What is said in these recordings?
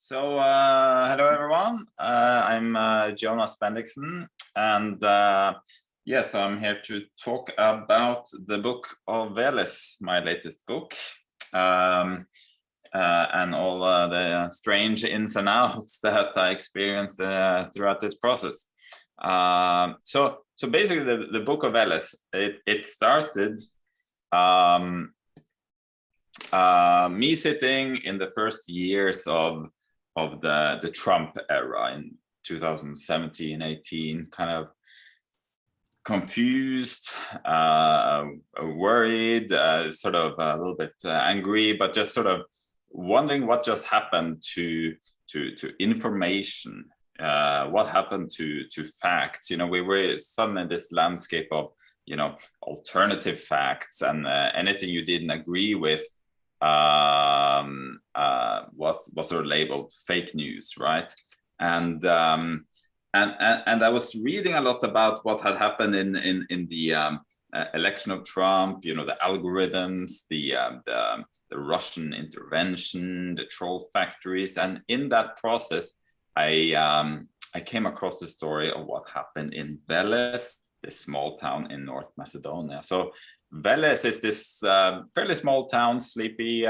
Hello everyone. I'm Jonas Bendiksen, and yes, I'm here to talk about the Book of Veles, my latest book, and all the strange ins and outs that I experienced throughout this process. So basically, the Book of Veles, it started. Me sitting in the first years of the Trump era in 2017, 18, kind of confused, worried, sort of a little bit angry, but just sort of wondering what just happened to information, what happened to facts. You know, we were suddenly in this landscape of, you know, alternative facts, and anything you didn't agree with was sort of labeled fake news, right? And I was reading a lot about what had happened in the election of Trump. You know, the algorithms, the Russian intervention, the troll factories, and in that process, I came across the story of what happened in Veles, this small town in North Macedonia. So Veles is this fairly small town, sleepy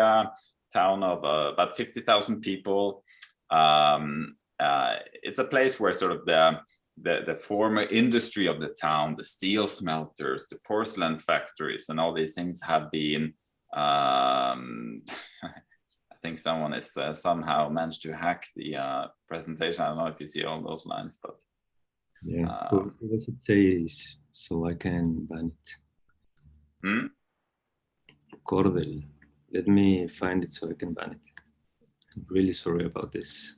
town of about 50,000 people. It's a place where sort of the former industry of the town, the steel smelters, the porcelain factories, and all these things have been. I think someone has somehow managed to hack the presentation. I don't know if you see all those lines, but yeah, what does it say? So I can ban it. Cordel. Let me find it so I can ban it. I'm really sorry about this.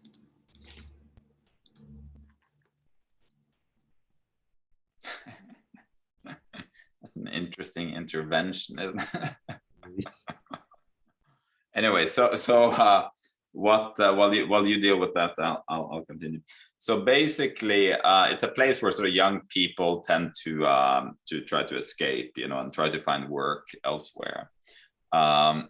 That's an interesting intervention, isn't it? Anyway, while you deal with that, I'll continue. So basically, it's a place where sort of young people tend to try to escape, you know, and try to find work elsewhere. But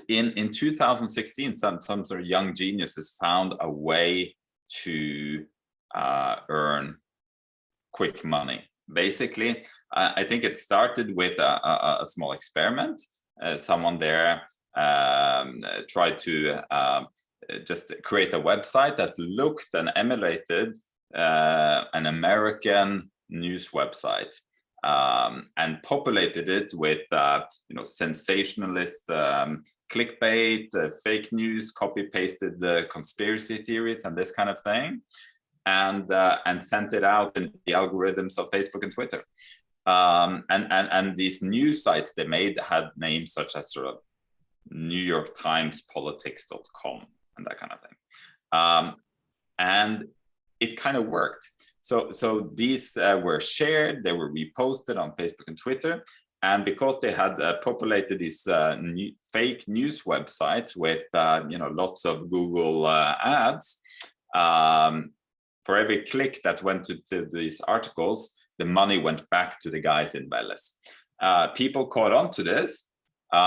in 2016, some sort of young geniuses found a way to earn quick money. Basically, I think it started with a small experiment. Someone there tried to just create a website that looked and emulated an American news website, and populated it with you know, sensationalist clickbait, fake news, copy pasted the conspiracy theories and this kind of thing, and sent it out in the algorithms of Facebook and Twitter. And these news sites they made had names such as sort of New York Times, politics.com, and that kind of thing. And it kind of worked. So these were shared, they were reposted on Facebook and Twitter. And because they had populated these fake news websites with you know, lots of Google ads, for every click that went to these articles, the money went back to the guys in Veles. People caught on to this, you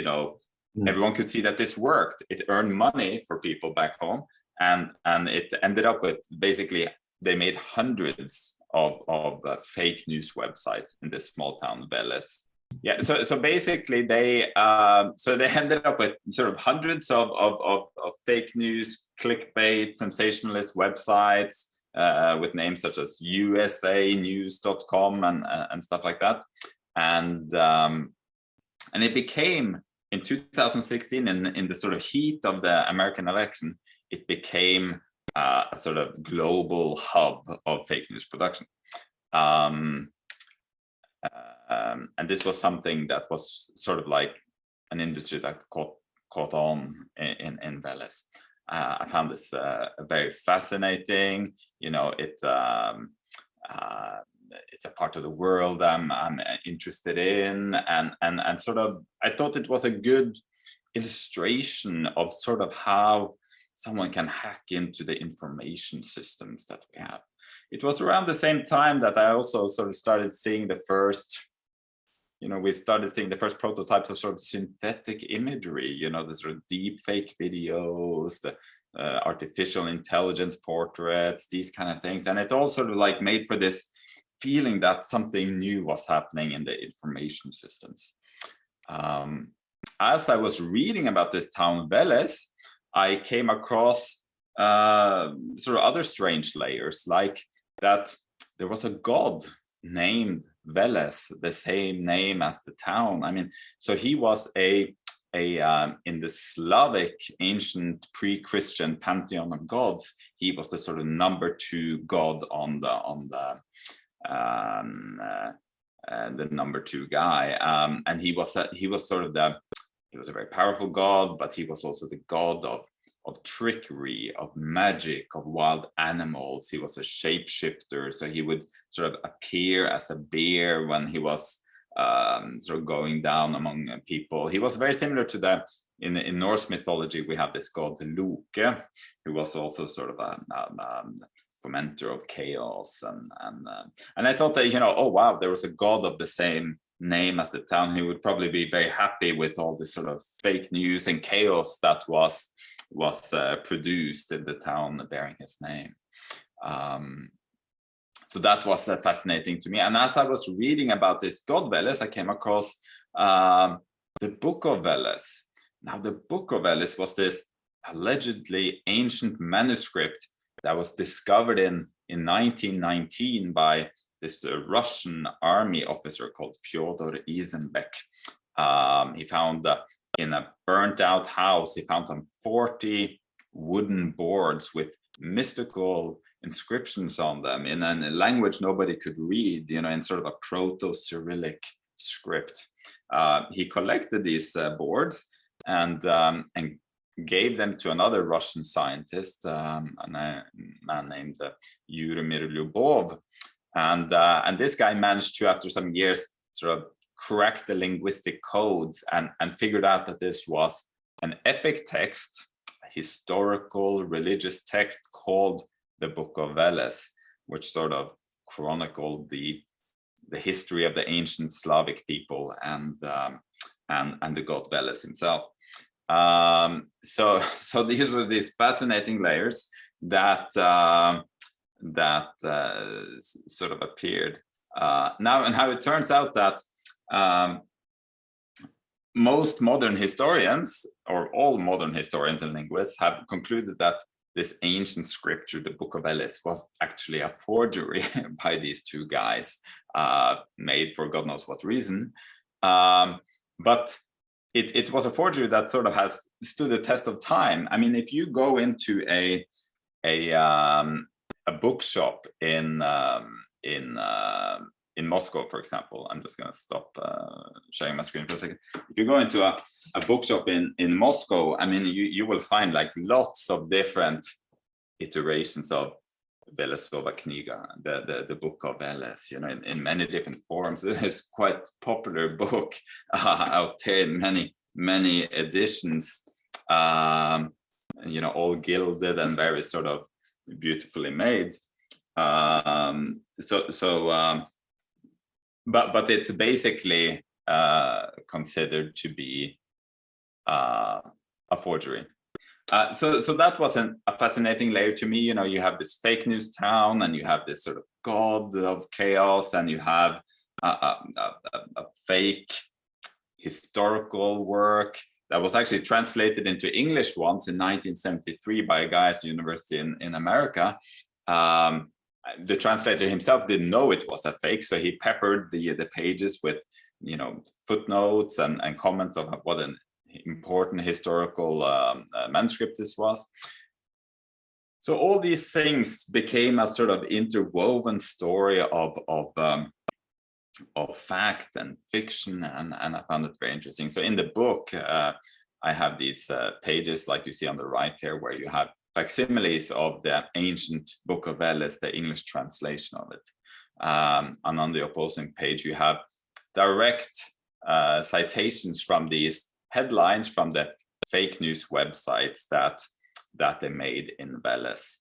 know, yes, everyone could see that this worked. It earned money for people back home, and it ended up with, basically, they made hundreds of fake news websites in this small town Veles. Yeah, so basically they ended up with sort of hundreds of fake news, clickbait, sensationalist websites with names such as usanews.com and stuff like that, and it became, in 2016, in the sort of heat of the American election, it became a sort of global hub of fake news production. And this was something that was sort of like an industry that caught on in Veles. I found this very fascinating. You know, it's a part of the world I'm interested in, and sort of, I thought it was a good illustration of sort of how someone can hack into the information systems that we have. It was around the same time that I also sort of started seeing the first we started seeing the first prototypes of sort of synthetic imagery, the sort of deep fake videos, the artificial intelligence portraits, these kind of things. And it all sort of like made for this feeling that something new was happening in the information systems. As I was reading about this town Veles, I came across sort of other strange layers, like that there was a god named Veles, the same name as the town. I mean, so he was in the Slavic ancient pre-Christian pantheon of gods, he was the sort of number 2 god on the number 2 guy, and he was a very powerful god, but he was also the god of trickery, of magic, of wild animals. He was a shapeshifter, so he would sort of appear as a bear when he was sort of going down among people. He was very similar to in Norse mythology, we have this god Loke, who was also sort of a fomenter of chaos, and I thought that, oh wow, there was a god of the same name as the town. He would probably be very happy with all this sort of fake news and chaos that was produced in the town bearing his name. So that was fascinating to me. And as I was reading about this god Veles, I came across the Book of Veles. Now, the Book of Veles was this allegedly ancient manuscript that was discovered in 1919 by this Russian army officer called Fyodor Isenbeck. He found in a burnt out house, he found some 40 wooden boards with mystical inscriptions on them in a language nobody could read, in sort of a proto-Cyrillic script. He collected these boards and gave them to another Russian scientist, a man named Yuromir Lyubov. And this guy managed to, after some years, sort of crack the linguistic codes and figured out that this was an epic text, a historical religious text called the Book of Veles, which sort of chronicled the history of the ancient Slavic people and the god Veles himself. So these were these fascinating layers that sort of appeared. Now it turns out that most modern historians, or all modern historians and linguists, have concluded that this ancient scripture, the Book of Veles, was actually a forgery by these 2 guys, made for God knows what reason. But it was a forgery that sort of has stood the test of time. I mean, if you go into a bookshop in Moscow, for example, I'm just going to stop sharing my screen for a second. If you go into a bookshop in Moscow, I mean, you will find like lots of different iterations of Velesova Kniga, the Book of Veles, in many different forms. It's quite a popular book out there in many editions, all gilded and very sort of beautifully made. But it's basically considered to be a forgery. So that was a fascinating layer to me. You have this fake news town, and you have this sort of god of chaos, and you have a fake historical work that was actually translated into English once in 1973 by a guy at the university in America. The translator himself didn't know it was a fake, so he peppered the pages with footnotes and comments of what an important historical manuscript this was. So all these things became a sort of interwoven story of fact and fiction, and I found it very interesting. So in the book, I have these pages like you see on the right here, where you have facsimiles of the ancient Book of Veles, the English translation of it. And on the opposing page, you have direct citations from these headlines from the fake news websites that they made in Veles,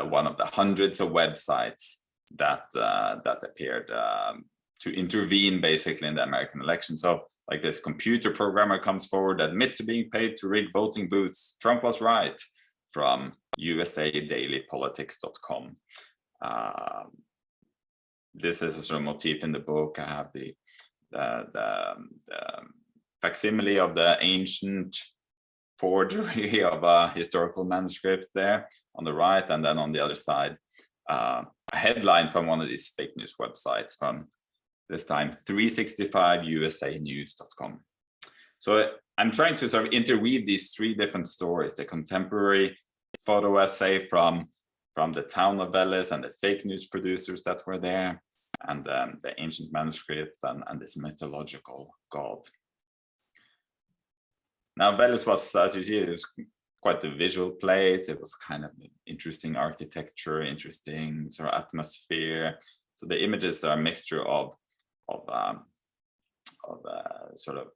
one of the hundreds of websites that appeared intervene basically in the American election. So like this computer programmer comes forward, admits to being paid to rig voting booths. Trump was right, from usadailypolitics.com. This is a sort of motif in the book. I have the facsimile of the ancient forgery of a historical manuscript there on the right, and then on the other side, a headline from one of these fake news websites from this time, 365usanews.com. So I'm trying to sort of interweave these three different stories: the contemporary photo essay from the town of Veles and the fake news producers that were there, and the ancient manuscript and this mythological god. Now, Veles was, as you see, it was quite a visual place. It was kind of interesting architecture, interesting sort of atmosphere. So the images are a mixture of sort of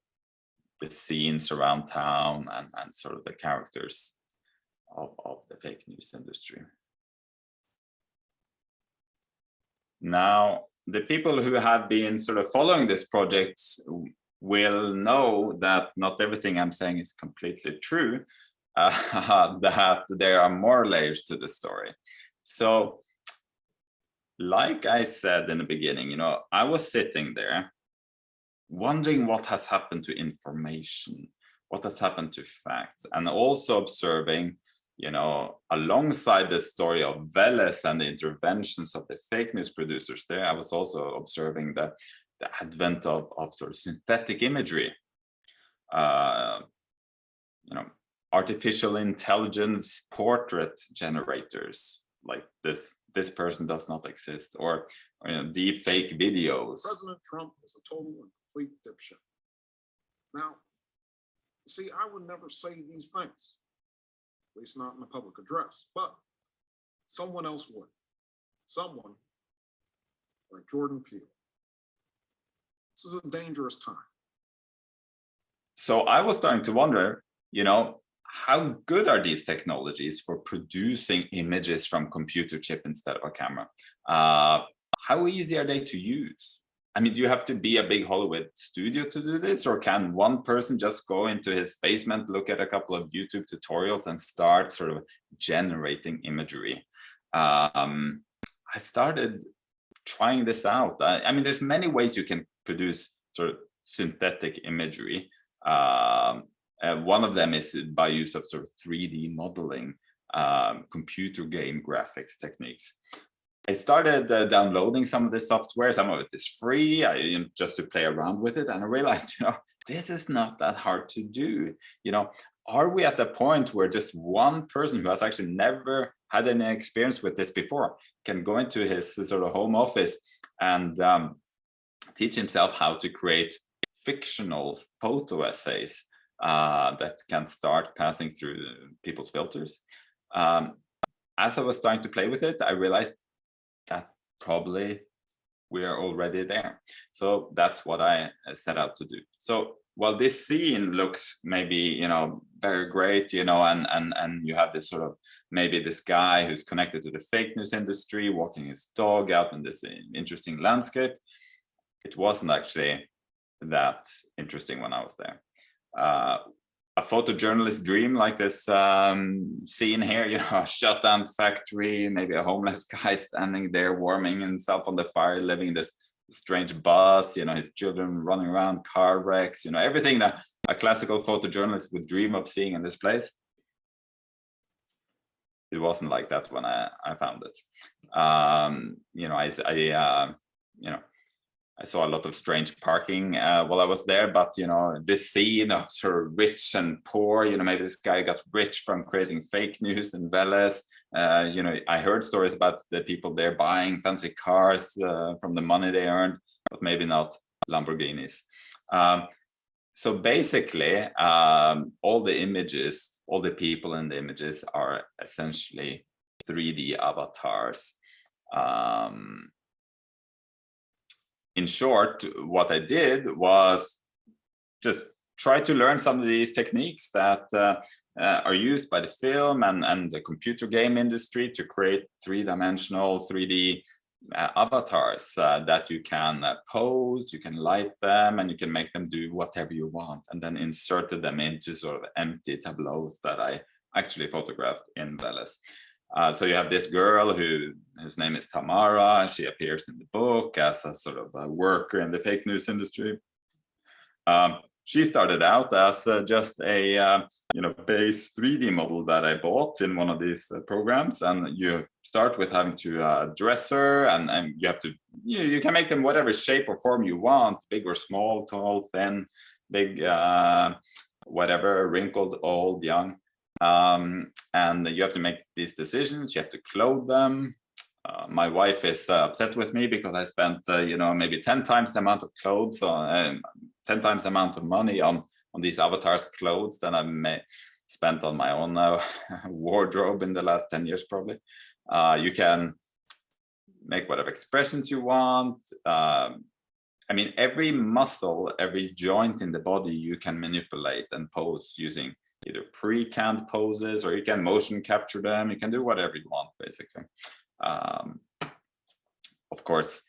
the scenes around town and sort of the characters of the fake news industry. Now, the people who have been sort of following this project will know that not everything I'm saying is completely true, that there are more layers to the story. So, like I said in the beginning, I was sitting there wondering what has happened to information, what has happened to facts, and also observing, alongside the story of Veles and the interventions of the fake news producers there, I was also observing the advent of sort of synthetic imagery, artificial intelligence portrait generators, like this person does not exist, or deep fake videos. President Trump is a total and complete dipshit. Now, see, I would never say these things, at least not in a public address, but someone else would. Someone like Jordan Peele. This is a dangerous time. So I was starting to wonder, how good are these technologies for producing images from computer chip instead of a camera? How easy are they to use? I mean, do you have to be a big Hollywood studio to do this, or can one person just go into his basement, look at a couple of YouTube tutorials and start sort of generating imagery? I started trying this out. I mean, there's many ways you can produce sort of synthetic imagery. One of them is by use of sort of 3D modeling, computer game graphics techniques. I started downloading some of this software. Some of it is free, just to play around with it. And I realized, this is not that hard to do. Are we at the point where just one person who has actually never had any experience with this before can go into his sort of home office and teach himself how to create fictional photo essays that can start passing through people's filters? As I was starting to play with it, I realized that probably we are already there. So that's what I set out to do. So while this scene looks maybe, very great, and you have this sort of, maybe this guy who's connected to the fake news industry, walking his dog out in this interesting landscape, it wasn't actually that interesting when I was there. A photojournalist dream like this scene here, a shut down factory, maybe a homeless guy standing there warming himself on the fire, living this strange buzz, his children running around, car wrecks, everything that a classical photojournalist would dream of seeing in this place. It wasn't like that when I found it. I saw a lot of strange parking while I was there, but this scene of sort of rich and poor, maybe this guy got rich from creating fake news in Veles. I heard stories about the people there buying fancy cars from the money they earned, but maybe not Lamborghinis. So basically, all the images, all the people in the images are essentially 3D avatars. In short, what I did was just try to learn some of these techniques that are used by the film and the computer game industry to create three-dimensional, 3D avatars that you can pose, you can light them, and you can make them do whatever you want, and then inserted them into sort of empty tableaus that I actually photographed in Veles. So you have this girl whose name is Tamara, and she appears in the book as a sort of a worker in the fake news industry. She started out as just a base 3D model that I bought in one of these programs, and you start with having to dress her, and you have to you can make them whatever shape or form you want, big or small, tall, thin, big, whatever, wrinkled, old, young, and you have to make these decisions. You have to clothe them. My wife is upset with me because I spent maybe 10 times the amount of clothes on 10 times the amount of money on these avatars' clothes than I spent on my own wardrobe in the last 10 years, probably. You can make whatever expressions you want. I mean, every muscle, every joint in the body you can manipulate and pose using either pre-canned poses, or you can motion capture them. You can do whatever you want, basically. Of course,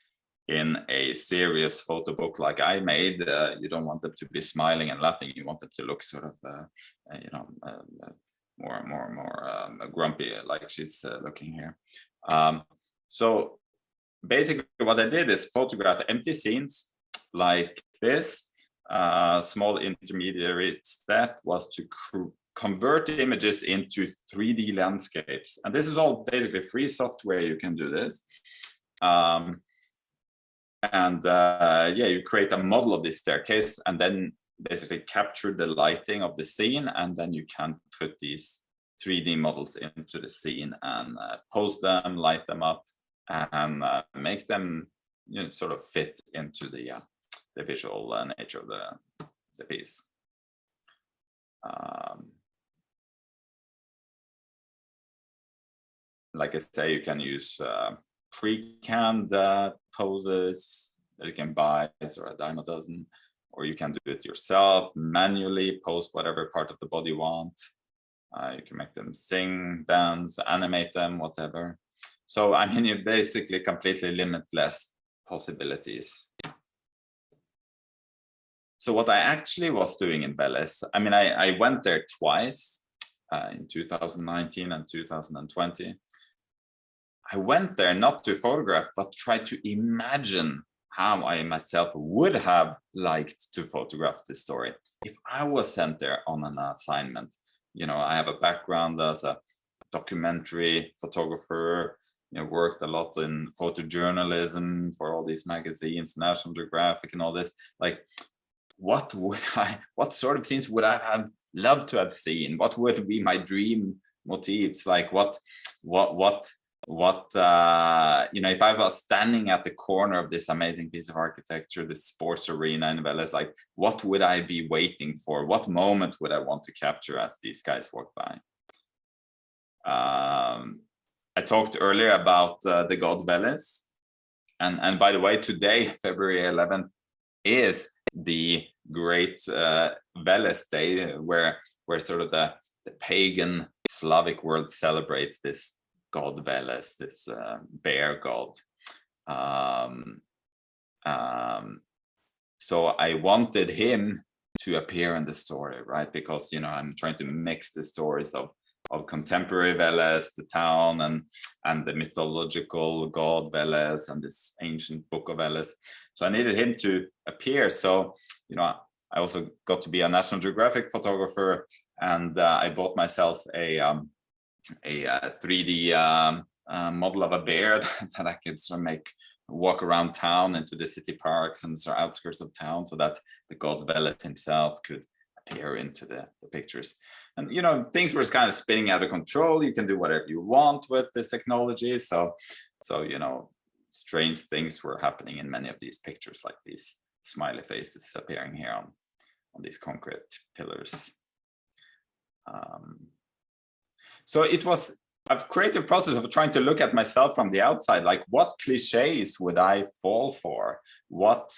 in a serious photo book like I made, you don't want them to be smiling and laughing. You want them to look sort of, more grumpy, like she's looking here. So basically, what I did is photograph empty scenes like this. Small intermediary step was to convert images into 3D landscapes, and this is all basically free software. You can do this. You create a model of this staircase and then basically capture the lighting of the scene, and then you can put these 3D models into the scene and pose them, light them up, and make them sort of fit into the visual nature of the piece. Like I say, you can use pre-canned poses that you can buy, or a dime a dozen, or you can do it yourself, manually post whatever part of the body you want. You can make them sing, dance, animate them, whatever. So I mean, you're basically completely limitless possibilities. So what I actually was doing in Veles, I mean, I went there twice, in 2019 and 2020. I went there not to photograph, but try to imagine how I myself would have liked to photograph this story if I was sent there on an assignment. I have a background as a documentary photographer, worked a lot in photojournalism for all these magazines, National Geographic and all this. Like, what sort of scenes would I have loved to have seen? What would be my dream motifs? Like if I was standing at the corner of this amazing piece of architecture, this sports arena in Veles, like, what would I be waiting for? What moment would I want to capture as these guys walk by? I talked earlier about the god Veles, and by the way, today, February 11th, is the great Veles Day, where sort of the pagan Slavic world celebrates this god Veles, this bear god. So I wanted him to appear in the story, right? Because I'm trying to mix the stories of contemporary Veles, the town, and the mythological god Veles, and this ancient Book of Veles. So I needed him to appear. So I also got to be a National Geographic photographer, and I bought myself a 3D model of a bear that I could sort of walk around town into the city parks and sort of outskirts of town, so that the god Veles himself could appear into the pictures. And things were kind of spinning out of control. You can do whatever you want with this technology. So strange things were happening in many of these pictures, like these smiley faces appearing here on these concrete pillars. So it was a creative process of trying to look at myself from the outside, like, what cliches would I fall for? What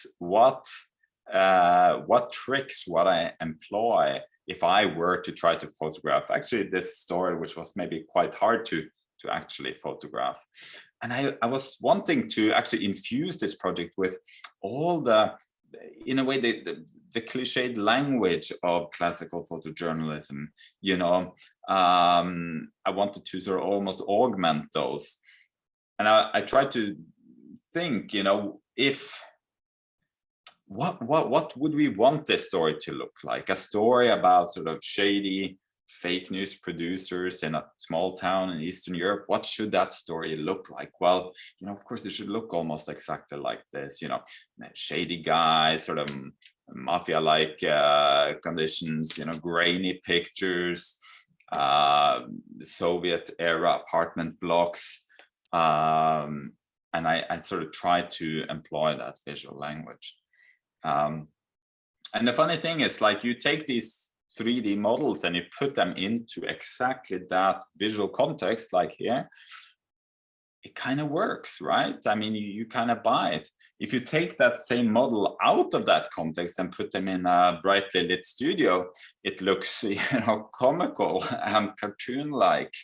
tricks would I employ if I were to try to photograph actually this story, which was maybe quite hard to actually photograph. and I was wanting to actually infuse this project with all the, in a way, the cliched language of classical photojournalism. You know, I wanted to sort of almost augment those, and I tried to think, you know, if what would we want this story to look like? A story about sort of shady fake news producers in a small town in Eastern Europe. What should that story look like? Well, you know, of course, it should look almost exactly like this, you know, shady guys, sort of mafia-like conditions, you know, grainy pictures, Soviet era apartment blocks. And I sort of tried to employ that visual language. And the funny thing is, like, you take these 3D models and you put them into exactly that visual context, like here, it kind of works, right? I mean, you kind of buy it. If you take that same model out of that context and put them in a brightly lit studio, it looks, you know, comical and cartoon-like.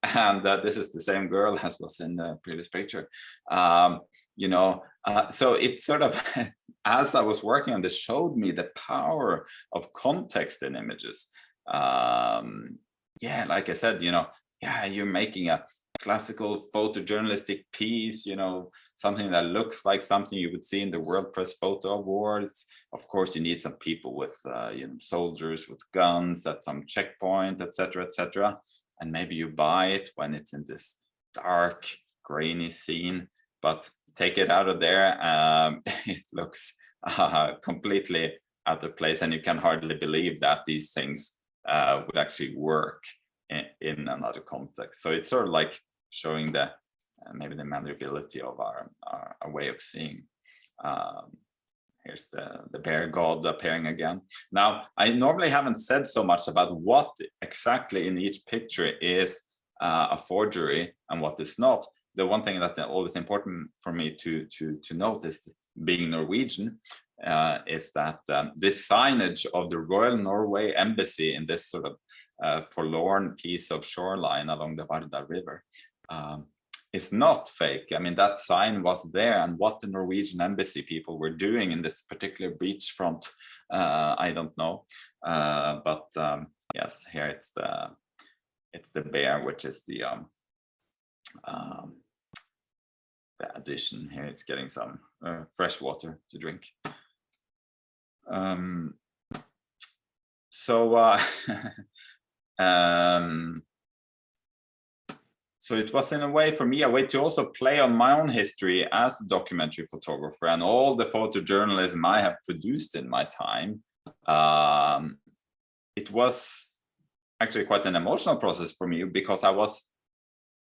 And this is the same girl as was in the previous picture. You know, so it sort of, as I was working on this, showed me the power of context in images. Yeah, like I said, you know, yeah, you're making a classical photojournalistic piece, you know, something that looks like something you would see in the World Press Photo Awards. Of course, you need some people with, you know, soldiers with guns at some checkpoint, etc., etc. And maybe you buy it when it's in this dark, grainy scene, but take it out of there, it looks completely out of place, and you can hardly believe that these things would actually work in another context. So it's sort of like showing the maybe the malleability of our way of seeing. Here's the bear god appearing again. Now, I normally haven't said so much about what exactly in each picture is a forgery and what is not. The one thing that's always important for me to note is, being Norwegian, is that this signage of the Royal Norway Embassy in this sort of forlorn piece of shoreline along the Varda River is not fake. I mean, that sign was there, and what the Norwegian embassy people were doing in this particular beachfront, I don't know. But yes, here it's the bear, which is the addition. Here it's getting some fresh water to drink. So it was, in a way, for me, a way to also play on my own history as a documentary photographer and all the photojournalism I have produced in my time. It was actually quite an emotional process for me, because I was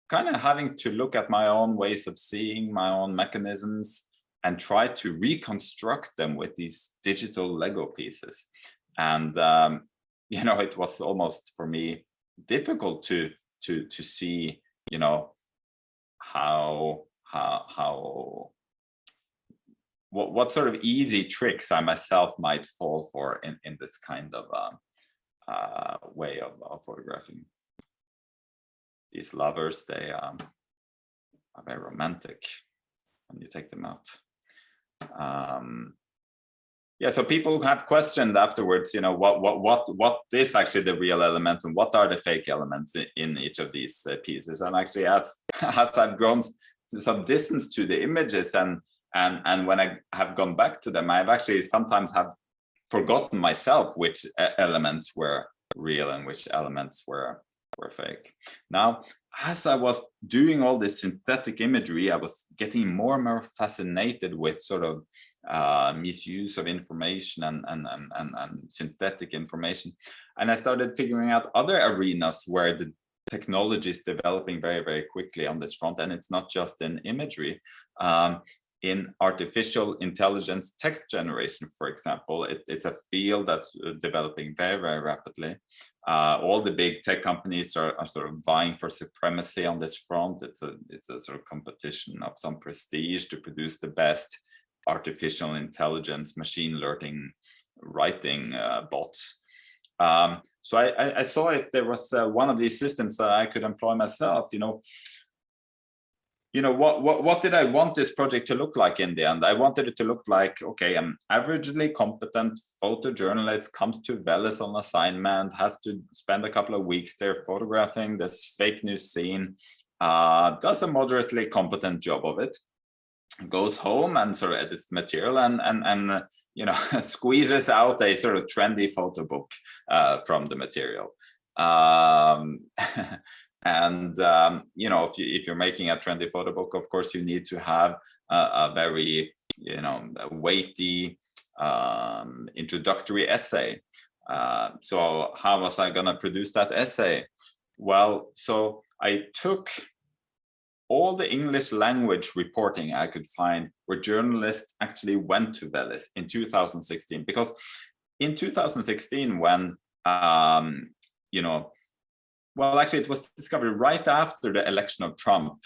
kind of having to look at my own ways of seeing, my own mechanisms, and try to reconstruct them with these digital Lego pieces. And you know, it was almost, for me, difficult to see, you know, what sort of easy tricks I myself might fall for in this kind of way of photographing. These lovers, they are very romantic when you take them out. Yeah, so people have questioned afterwards, you know, what is actually the real elements and what are the fake elements in each of these pieces. And actually, as I've grown some distance to the images, and when I have gone back to them, I've actually sometimes have forgotten myself which elements were real and which elements were fake. Now, as I was doing all this synthetic imagery, I was getting more and more fascinated with sort of misuse of information and synthetic information. And I started figuring out other arenas where the technology is developing very, very quickly on this front. And it's not just in imagery. In artificial intelligence text generation, for example, it's a field that's developing very, very rapidly. All the big tech companies are sort of vying for supremacy on this front. It's a sort of competition of some prestige to produce the best artificial intelligence, machine learning, writing bots. So I saw if there was one of these systems that I could employ myself, you know. you know, what did I want this project to look like in the end? I wanted it to look like, okay, an averagely competent photojournalist comes to Veles on assignment, has to spend a couple of weeks there photographing this fake news scene, does a moderately competent job of it, goes home and sort of edits the material and you know, squeezes out a sort of trendy photo book from the material. You know, if you're making a trendy photo book, of course, you need to have a very, you know, weighty introductory essay. So how was I going to produce that essay? Well, so I took all the English language reporting I could find where journalists actually went to Veles in 2016, because in 2016, when you know, well, actually, it was discovered right after the election of Trump.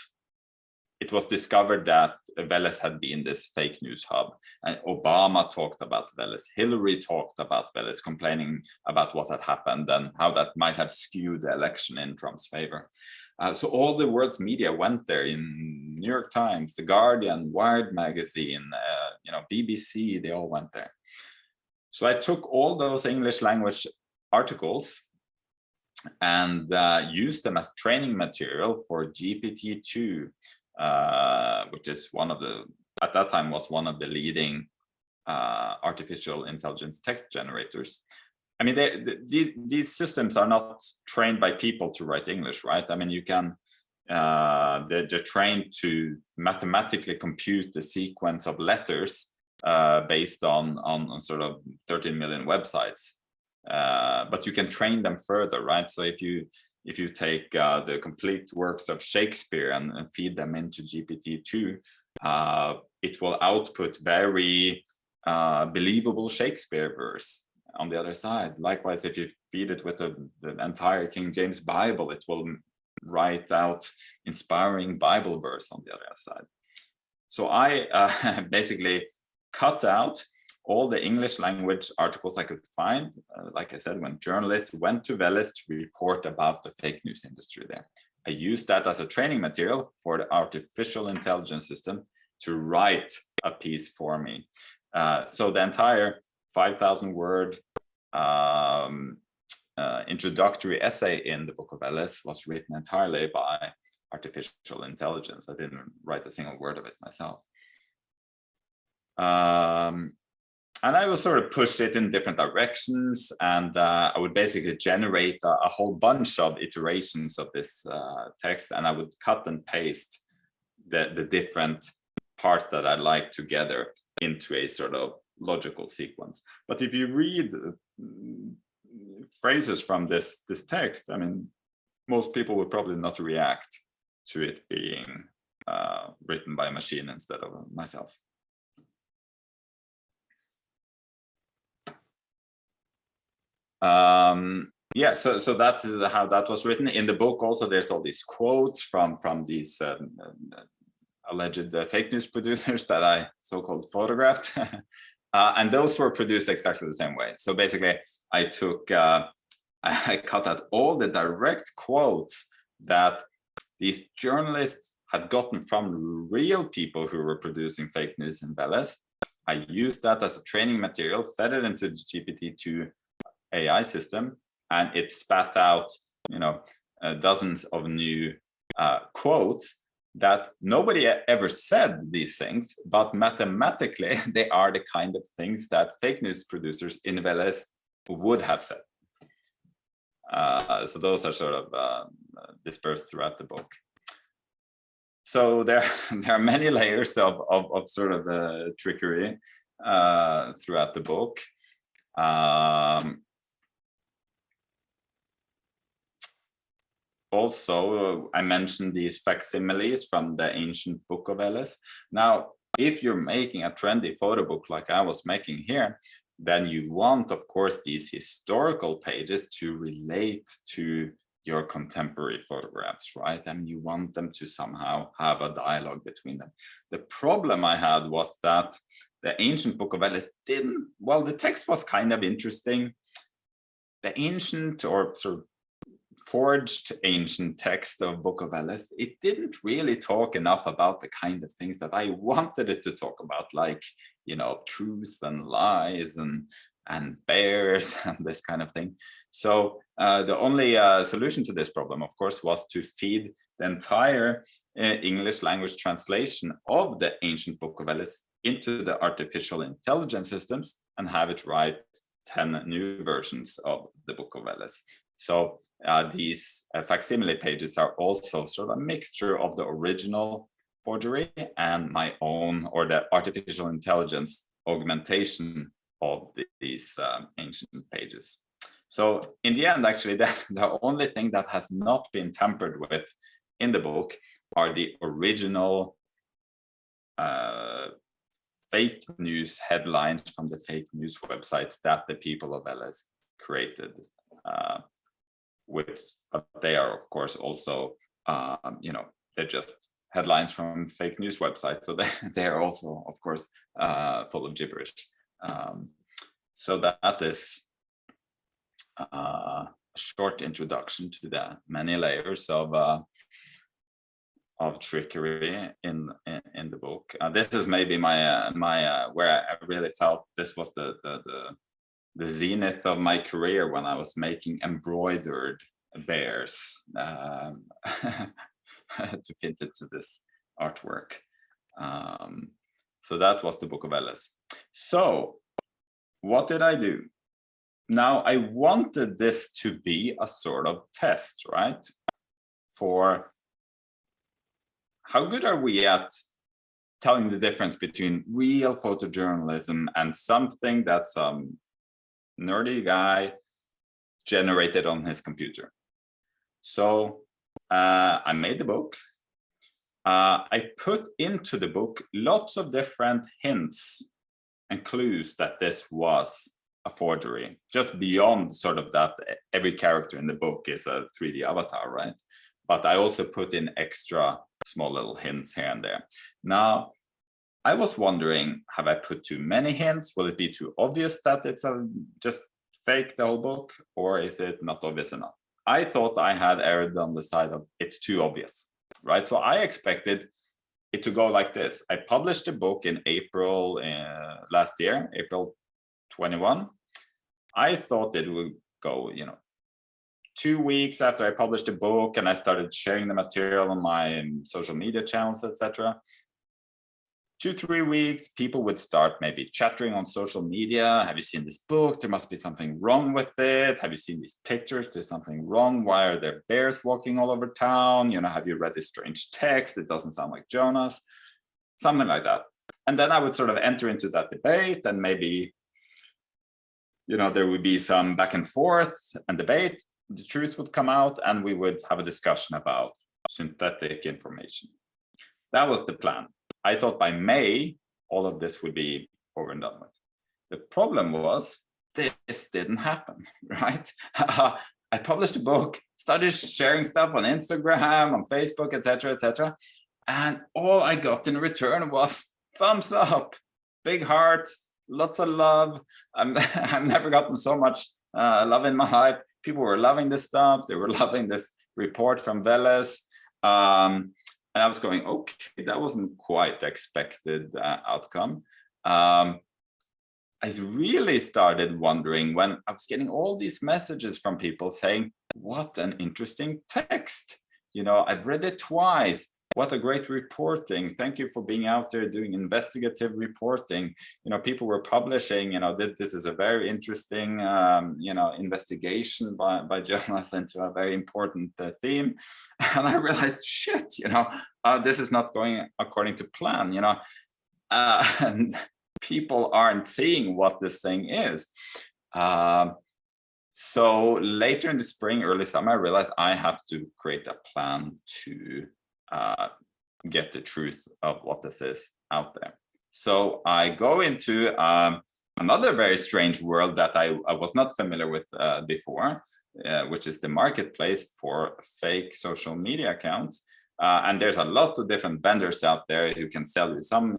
It was discovered that Veles had been this fake news hub, and Obama talked about Veles. Hillary talked about Veles, complaining about what had happened and how that might have skewed the election in Trump's favor. So all the world's media went there, in New York Times, The Guardian, Wired magazine, you know, BBC, they all went there. So I took all those English language articles and used them as training material for GPT-2, which is one of the, at that time was one of the leading artificial intelligence text generators. I mean, these systems are not trained by people to write English, right? I mean, you can, they're trained to mathematically compute the sequence of letters based on sort of 13 million websites. But you can train them further, right? So if you take the complete works of Shakespeare and feed them into GPT-2, it will output very believable Shakespeare verse on the other side. Likewise, if you feed it with the entire King James Bible, it will write out inspiring Bible verse on the other side. So I basically cut out all the English language articles I could find, like I said, when journalists went to Veles to report about the fake news industry there. I used that as a training material for the artificial intelligence system to write a piece for me. So the entire 5,000 word introductory essay in the Book of Veles was written entirely by artificial intelligence. I didn't write a single word of it myself. And I would sort of push it in different directions, and I would basically generate a whole bunch of iterations of this text, and I would cut and paste the different parts that I like together into a sort of logical sequence. But if you read phrases from this text, I mean, most people would probably not react to it being written by a machine instead of myself. Yeah, so that is how that was written in the book. Also, there's all these quotes from these alleged fake news producers that I so-called photographed. And those were produced exactly the same way. So basically, I took, I cut out all the direct quotes that these journalists had gotten from real people who were producing fake news in Veles. I used that as a training material, fed it into the GPT-2 AI system, and it spat out, you know, dozens of new quotes that nobody ever said these things, but mathematically they are the kind of things that fake news producers in Veles would have said. So those are sort of dispersed throughout the book. So there are many layers of sort of the trickery throughout the book. Also, I mentioned these facsimiles from the ancient Book of Veles. Now, if you're making a trendy photo book like I was making here, then you want, of course, these historical pages to relate to your contemporary photographs, right? I mean, you want them to somehow have a dialogue between them. The problem I had was that the ancient Book of Veles didn't, well, the text was kind of interesting. The ancient or sort of forged ancient text of Book of Veles, it didn't really talk enough about the kind of things that I wanted it to talk about, like, you know, truth and lies and bears and this kind of thing. So the only solution to this problem, of course, was to feed the entire English language translation of the ancient Book of Veles into the artificial intelligence systems and have it write 10 new versions of the Book of Veles. So these facsimile pages are also sort of a mixture of the original forgery and my own, or the artificial intelligence augmentation of these ancient pages. So in the end, actually, the only thing that has not been tampered with in the book are the original fake news headlines from the fake news websites that the people of Veles created. But they are, of course, also, you know, they're just headlines from fake news websites. So they are also, of course, full of gibberish. So that is a short introduction to the many layers of trickery in the book. This is maybe my where I really felt this was the zenith of my career, when I was making embroidered bears to fit it to this artwork. So that was the Book of Veles. So what did I do? Now, I wanted this to be a sort of test, right? For how good are we at telling the difference between real photojournalism and something that some nerdy guy generated on his computer. So I made the book. I put into the book lots of different hints and clues that this was a forgery, just beyond sort of that every character in the book is a 3D avatar, right? But I also put in extra small little hints here and there. Now, I was wondering, have I put too many hints? Will it be too obvious that it's just fake, the whole book, or is it not obvious enough? I thought I had erred on the side of it's too obvious, right? So I expected it to go like this. I published a book in April last year, April 21. I thought it would go, 2 weeks after I published a book and I started sharing the material on my social media channels, etc. 2-3 weeks, people would start maybe chattering on social media. Have you seen this book? There must be something wrong with it. Have you seen these pictures? There's something wrong. Why are there bears walking all over town? Have you read this strange text? It doesn't sound like Jonas. Something like that. And then I would sort of enter into that debate, and maybe, there would be some back and forth and debate. The truth would come out and we would have a discussion about synthetic information. That was the plan. I thought by May, all of this would be over and done with. The problem was this didn't happen, right? I published a book, started sharing stuff on Instagram, on Facebook, etc., etc. And all I got in return was thumbs up, big hearts, lots of love. I've never gotten so much love in my life. People were loving this stuff. They were loving this report from Veles. And I was going, okay, that wasn't quite the expected outcome. I really started wondering when I was getting all these messages from people saying, what an interesting text. I've read it twice. What a great reporting. Thank you for being out there doing investigative reporting. People were publishing, this is a very interesting, investigation by Jonas into a very important theme. And I realized, shit, this is not going according to plan, and people aren't seeing what this thing is. So later in the spring, early summer, I realized I have to create a plan to get the truth of what this is out there. So I go into another very strange world that I was not familiar with before, which is the marketplace for fake social media accounts. And there's a lot of different vendors out there who can sell you some,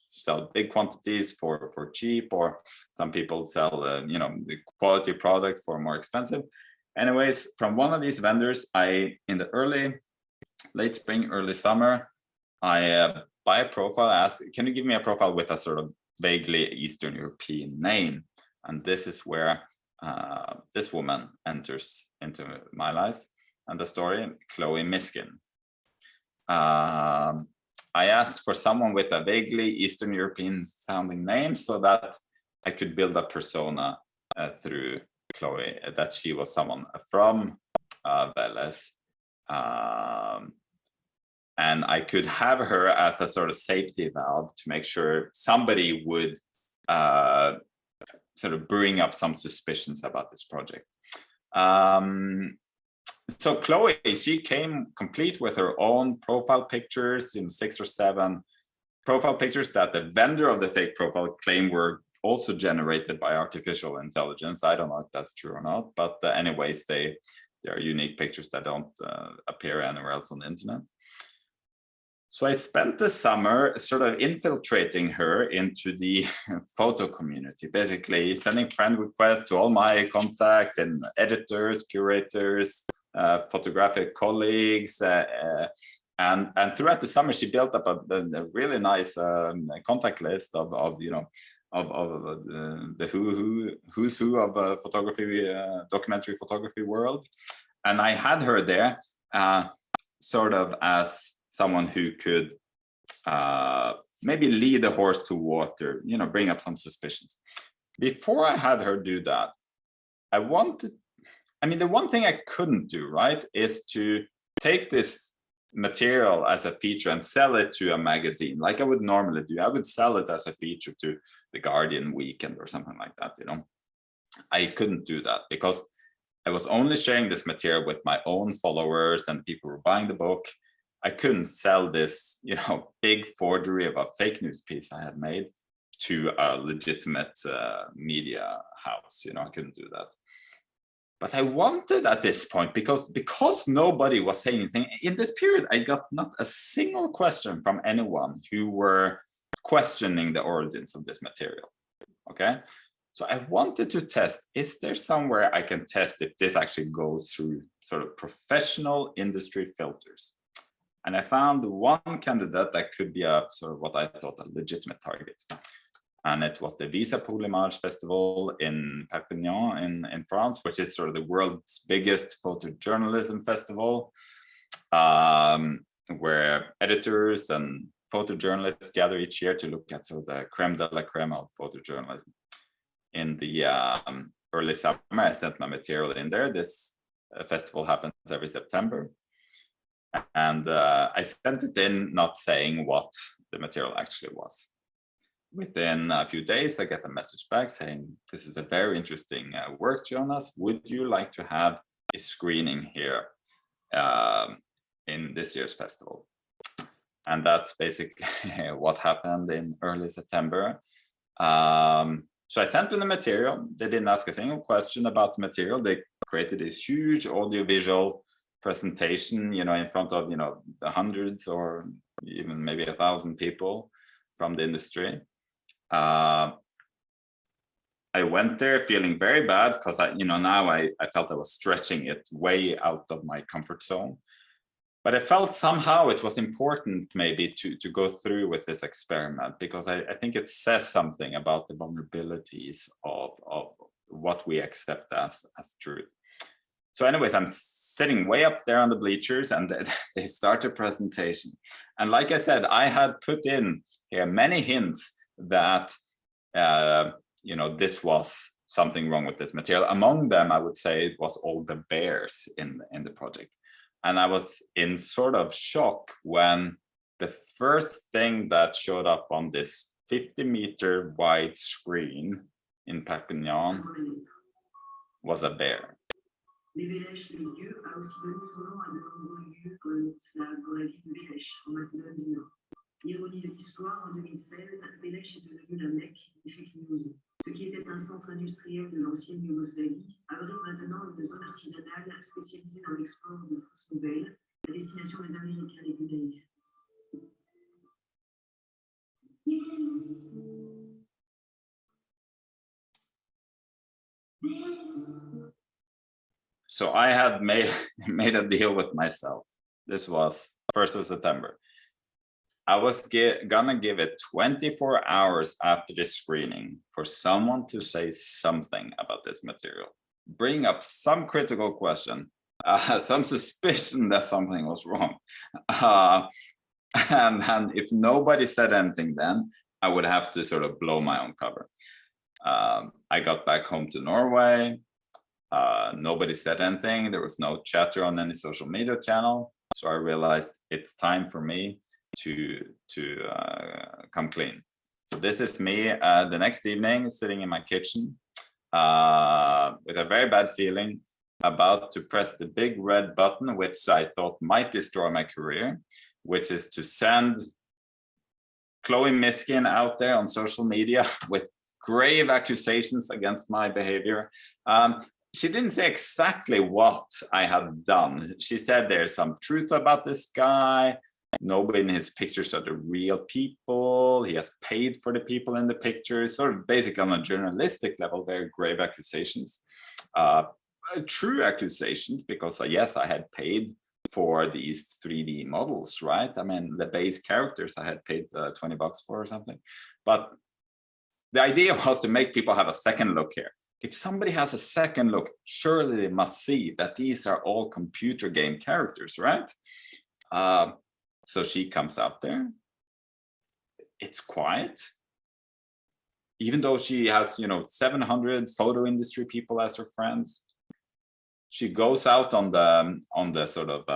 sell big quantities for cheap, or some people sell, the quality product for more expensive. Anyways, from one of these vendors, in the late spring, early summer, I buy a profile, ask, can you give me a profile with a sort of vaguely Eastern European name? And this is where this woman enters into my life and the story, Chloe Miskin. I asked for someone with a vaguely Eastern European sounding name so that I could build a persona through Chloe, that she was someone from Veles. And I could have her as a sort of safety valve to make sure somebody would sort of bring up some suspicions about this project. So Chloe, she came complete with her own profile pictures, 6 or 7 profile pictures that the vendor of the fake profile claimed were also generated by artificial intelligence. I don't know if that's true or not, but anyways, they are unique pictures that don't appear anywhere else on the internet. So I spent the summer sort of infiltrating her into the photo community, basically sending friend requests to all my contacts and editors, curators, photographic colleagues, and throughout the summer she built up a really nice contact list of the who's who of photography, documentary photography world, and I had her there sort of as someone who could maybe lead the horse to water, bring up some suspicions. Before I had her do that, the one thing I couldn't do, right, is to take this material as a feature and sell it to a magazine like I would normally do. I would sell it as a feature to the Guardian Weekend or something like that, I couldn't do that because I was only sharing this material with my own followers and people who were buying the book. I couldn't sell this, big forgery of a fake news piece I had made to a legitimate media house. I couldn't do that. But I wanted at this point, because nobody was saying anything. In this period, I got not a single question from anyone who were questioning the origins of this material. Okay. So I wanted to test, is there somewhere I can test if this actually goes through sort of professional industry filters? And I found one candidate that could be a sort of what I thought a legitimate target. And it was the Visa Poulimage Festival in Perpignan in France, which is sort of the world's biggest photojournalism festival, where editors and photojournalists gather each year to look at sort of the creme de la creme of photojournalism. In the early summer, I sent my material in there. This festival happens every September. And I sent it in not saying what the material actually was. Within a few days, I get a message back saying, this is a very interesting work, Jonas. Would you like to have a screening here in this year's festival? And that's basically what happened in early September. So I sent them the material. They didn't ask a single question about the material. They created this huge audiovisual presentation, in front of, the hundreds or even maybe 1,000 people from the industry. I went there feeling very bad because now I felt I was stretching it way out of my comfort zone. But I felt somehow it was important maybe to go through with this experiment, because I think it says something about the vulnerabilities of what we accept as truth. So anyways, I'm sitting way up there on the bleachers and they start a presentation. And like I said, I had put in here many hints that, this was something wrong with this material. Among them, I would say it was all the bears in the project. And I was in sort of shock when the first thing that showed up on this 50-meter wide screen in Perpignan was a bear. Les Vélèches, le lieu, a aussi donné son nom à de nombreux lieux dans la ville de Vélèche, en Macédoine du Nord. Ironie de l'histoire, en 2016, Vélèche est devenu la Mecque des fake news. Ce qui était un centre industriel de l'ancienne Yougoslavie abrite maintenant une zone artisanale spécialisée dans l'export de fausses nouvelles à destination des Américains les plus naïfs. So I had made a deal with myself. This was 1st of September. I was gonna give it 24 hours after the screening for someone to say something about this material, bring up some critical question, some suspicion that something was wrong. And if nobody said anything, then I would have to sort of blow my own cover. I got back home to Norway. Nobody said anything. There was no chatter on any social media channel. So I realized it's time for me to come clean. So this is me the next evening sitting in my kitchen with a very bad feeling, about to press the big red button, which I thought might destroy my career, which is to send Chloe Miskin out there on social media with grave accusations against my behavior. She didn't say exactly what I had done. She said there's some truth about this guy. Nobody in his pictures are the real people. He has paid for the people in the pictures, sort of basically on a journalistic level, very grave accusations. True accusations, because yes, I had paid for these 3D models, right? I mean, the base characters I had paid $20 for or something. But the idea was to make people have a second look here. If somebody has a second look, surely they must see that these are all computer game characters, right? So she comes out there. It's quiet. Even though she has, 700 photo industry people as her friends. She goes out on the sort of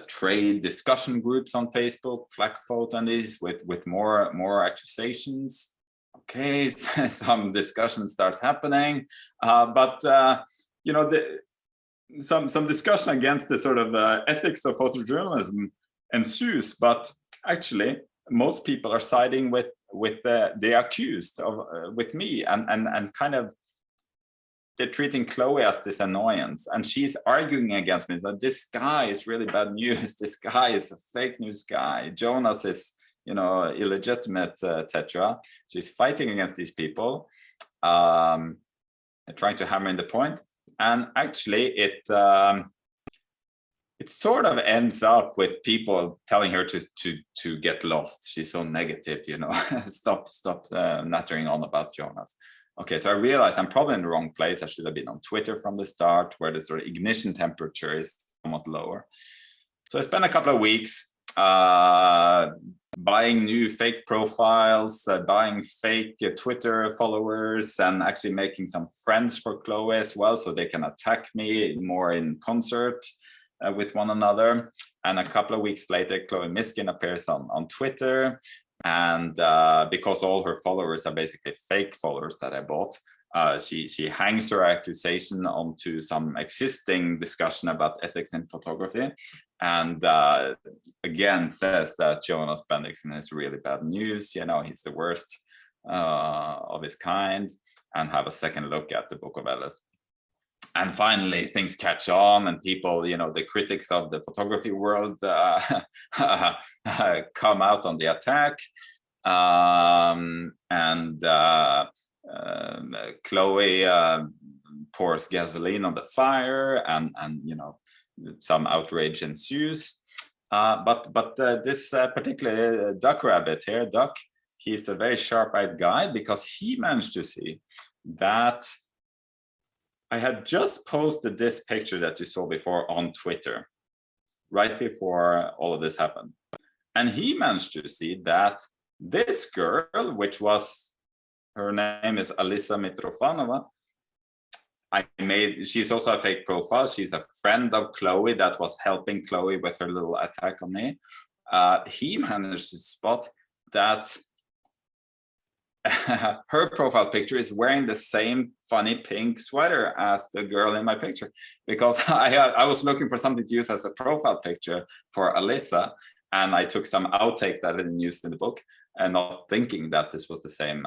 trade discussion groups on Facebook, Flack Photo and these with more accusations. Okay, some discussion starts happening, but some discussion against the sort of ethics of photojournalism ensues. But actually, most people are siding with the accused of with me, and kind of they're treating Chloe as this annoyance, and she's arguing against me that this guy is really bad news. This guy is a fake news guy. Jonas is, illegitimate, etc. She's fighting against these people, trying to hammer in the point. And actually, it sort of ends up with people telling her to get lost. She's so negative, stop nattering on about Jonas. Okay, so I realized I'm probably in the wrong place. I should have been on Twitter from the start, where the sort of ignition temperature is somewhat lower. So I spent a couple of weeks buying new fake profiles, buying fake Twitter followers, and actually making some friends for Chloe as well, so they can attack me more in concert with one another. And a couple of weeks later, Chloe Miskin appears on Twitter. And because all her followers are basically fake followers that I bought, she hangs her accusation onto some existing discussion about ethics in photography, and again says that Jonas Bendiksen is really bad news. He's the worst of his kind, and have a second look at the Book of Veles. And finally, things catch on, and people, the critics of the photography world come out on the attack. Chloe pours gasoline on the fire, and some outrage ensues. But this particular duck rabbit here, Duck, he's a very sharp-eyed guy, because he managed to see that I had just posted this picture that you saw before on Twitter, right before all of this happened. And he managed to see that this girl, her name is Alisa Mitrofanova, she's also a fake profile. She's a friend of Chloe that was helping Chloe with her little attack on me. He managed to spot that her profile picture is wearing the same funny pink sweater as the girl in my picture, because I was looking for something to use as a profile picture for Alisa, and I took some outtake that I didn't use in the book, and not thinking that this was the same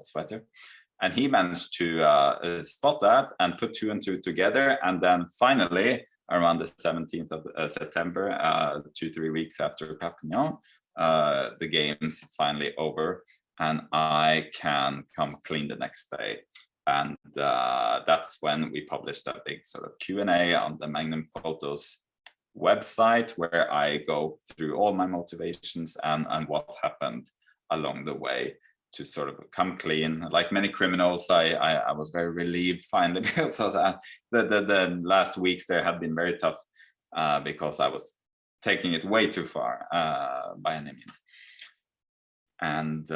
sweater. And he managed to spot that and put two and two together. And then finally, around the 17th of September, 2-3 weeks after Perpignan, the game's finally over, and I can come clean the next day. And that's when we published a big sort of Q&A on the Magnum Photos website, where I go through all my motivations and what happened along the way to sort of come clean. Like many criminals, I was very relieved finally, because the last weeks there had been very tough because I was taking it way too far by any means. And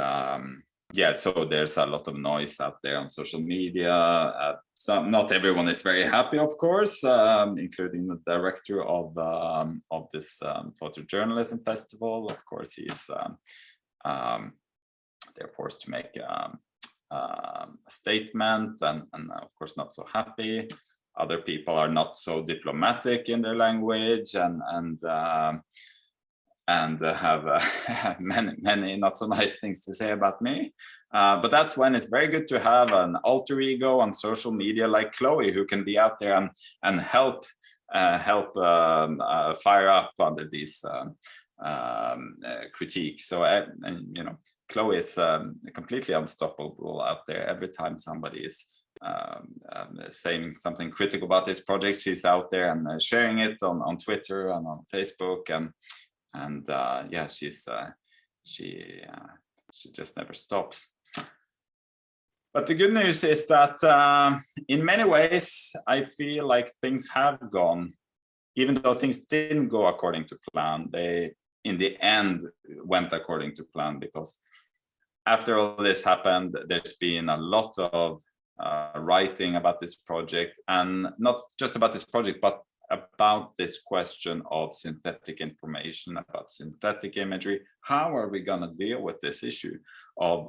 yeah, so there's a lot of noise out there on social media. So not everyone is very happy, of course, including the director of this photojournalism festival. Of course, he's they're forced to make a statement, and of course not so happy. Other people are not so diplomatic in their language, and have many not so nice things to say about me. But that's when it's very good to have an alter ego on social media like Chloe, who can be out there and help fire up under these critiques. So you know, Chloe is completely unstoppable out there. Every time somebody is saying something critical about this project, she's out there and sharing it on Twitter and on Facebook, and yeah, she just never stops. But the good news is that in many ways, I feel like things have gone, even though things didn't go according to plan, they in the end went according to plan, because after all this happened, there's been a lot of writing about this project, and not just about this project, but about this question of synthetic information, about synthetic imagery. How are we going to deal with this issue of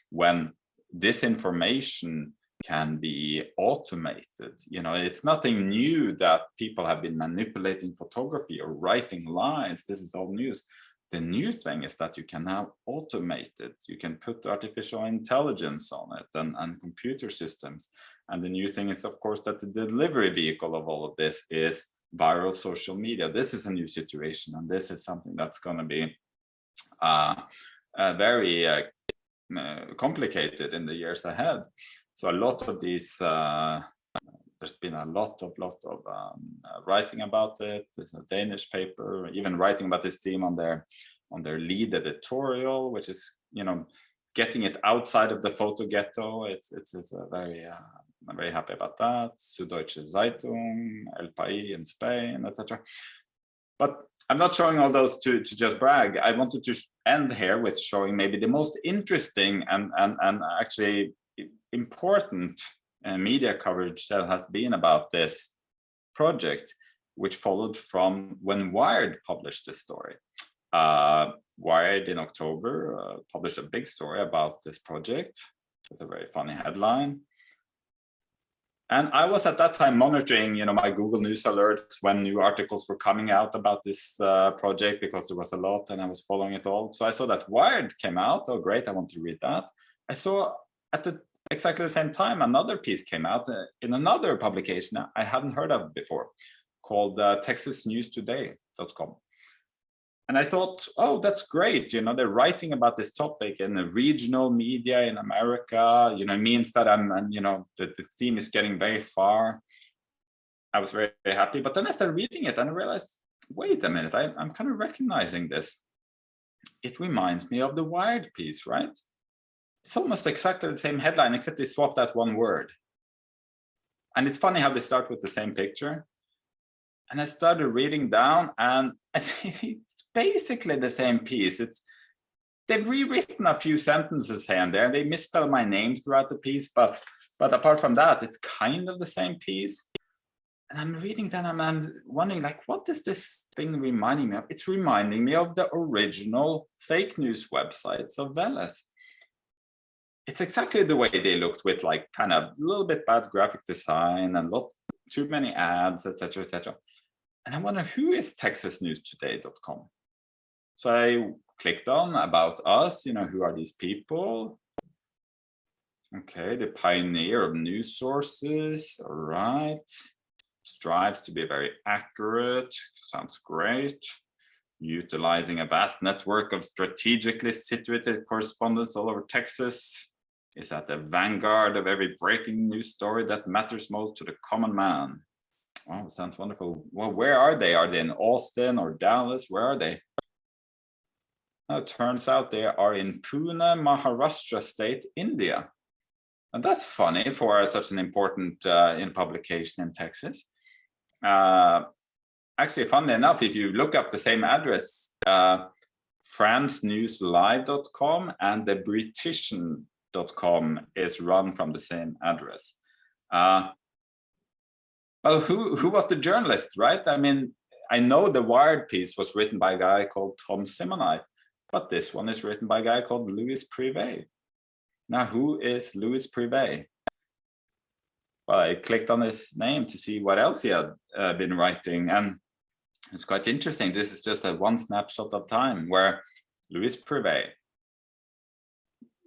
when disinformation can be automated? You know, it's nothing new that people have been manipulating photography or writing lies. This is all news. The new thing is that you can now automate it. You can put artificial intelligence on it and computer systems. And the new thing is, of course, that the delivery vehicle of all of this is viral social media. This is a new situation, and this is something that's going to be very complicated in the years ahead. So a lot of these, there's been a lot of writing about it. There's a Danish paper even writing about this theme on their lead editorial, which is, you know, getting it outside of the photo ghetto. It's a very I'm very happy about that. Süddeutsche Zeitung, El País in Spain, etc. But I'm not showing all those to just brag. I wanted to end here with showing maybe the most interesting and actually important media coverage that has been about this project, which followed from when Wired published this story. Wired in October published a big story about this project with a very funny headline. And I was at that time monitoring, you know, my Google News alerts when new articles were coming out about this project, because there was a lot and I was following it all. So I saw that Wired came out. Oh, great, I want to read that. I saw at exactly the same time another piece came out in another publication I hadn't heard of before, called TexasNewsToday.com. And I thought, oh, that's great. You know, they're writing about this topic in the regional media in America. You know, it means that you know, the theme is getting very far. I was very, very happy. But then I started reading it and I realized, wait a minute, I'm kind of recognizing this. It reminds me of the Wired piece, right? It's almost exactly the same headline, except they swapped that one word. And it's funny how they start with the same picture. And I started reading down, and it's basically the same piece. They've rewritten a few sentences here and there. They misspell my name throughout the piece, but apart from that, it's kind of the same piece. And I'm reading that, and I'm wondering, like, what is this thing reminding me of? It's reminding me of the original fake news websites of Veles. It's exactly the way they looked, with like kind of a little bit bad graphic design and too many ads, etc., etc. And I wonder, who is TexasNewsToday.com? So I clicked on About Us, you know, who are these people? Okay, the pioneer of news sources, all right. Strives to be very accurate, sounds great. Utilizing a vast network of strategically situated correspondents all over Texas. is at the vanguard of every breaking news story that matters most to the common man. Oh, sounds wonderful. Well, where are they? Are they in Austin or Dallas? Where are they? It turns out they are in Pune, Maharashtra state, India. And that's funny for such an important publication in Texas. Actually, funnily enough, if you look up the same address, francenewslive.com and the Britishian.com is run from the same address. Well, who was the journalist, right? I mean, I know the Wired piece was written by a guy called Tom Simonite, but this one is written by a guy called Louis Privé. Now, who is Louis Privé? Well, I clicked on his name to see what else he had been writing, and it's quite interesting. This is just a one snapshot of time where Louis Privé,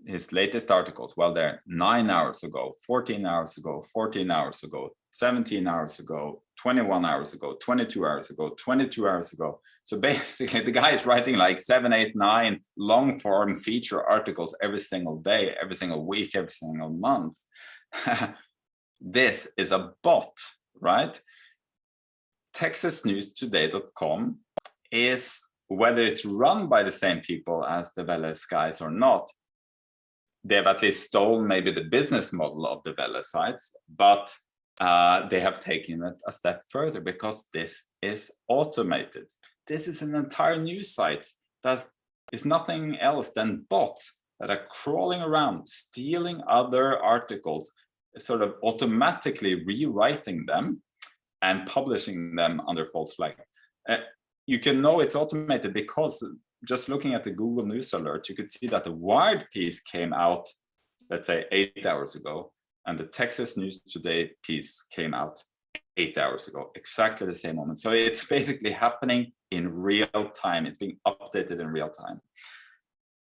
his latest articles, well, they're 9 hours ago, 14 hours ago, 14 hours ago, 17 hours ago, 21 hours ago, 22 hours ago, 22 hours ago. So basically the guy is writing like 7, 8, 9 long form feature articles every single day, every single week, every single month. This is a bot, right? TexasNewsToday.com is, whether it's run by the same people as the Veles guys or not, they've at least stolen maybe the business model of the Veles sites, but they have taken it a step further because this is automated. This is an entire news site that is nothing else than bots that are crawling around, stealing other articles, sort of automatically rewriting them and publishing them under false flag. You can know it's automated because just looking at the Google News alert, you could see that the Wired piece came out, let's say 8 hours ago, and the Texas News Today piece came out 8 hours ago, exactly the same moment. So it's basically happening in real time. It's being updated in real time.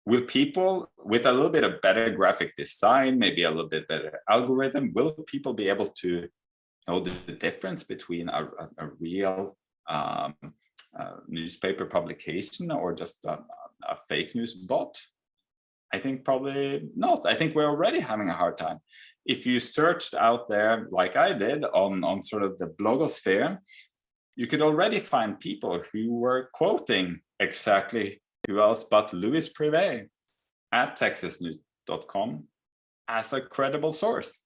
Will people, with a little bit of better graphic design, maybe a little bit better algorithm, will people be able to know the difference between a real newspaper publication or just a fake news bot? I think probably not. I think we're already having a hard time. If you searched out there, like I did, on sort of the blogosphere, you could already find people who were quoting exactly who else but Louis Privé at TexasNews.com as a credible source.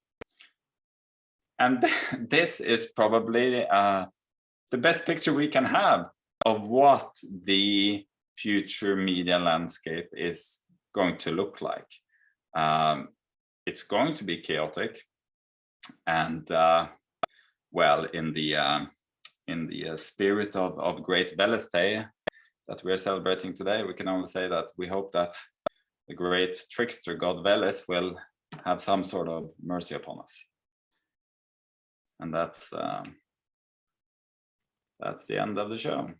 And this is probably the best picture we can have of what the future media landscape is going to look like. It's going to be chaotic, and well, in the spirit of Great Veles Day that we're celebrating today, we can only say that we hope that the great trickster God Veles will have some sort of mercy upon us. And that's the end of the show.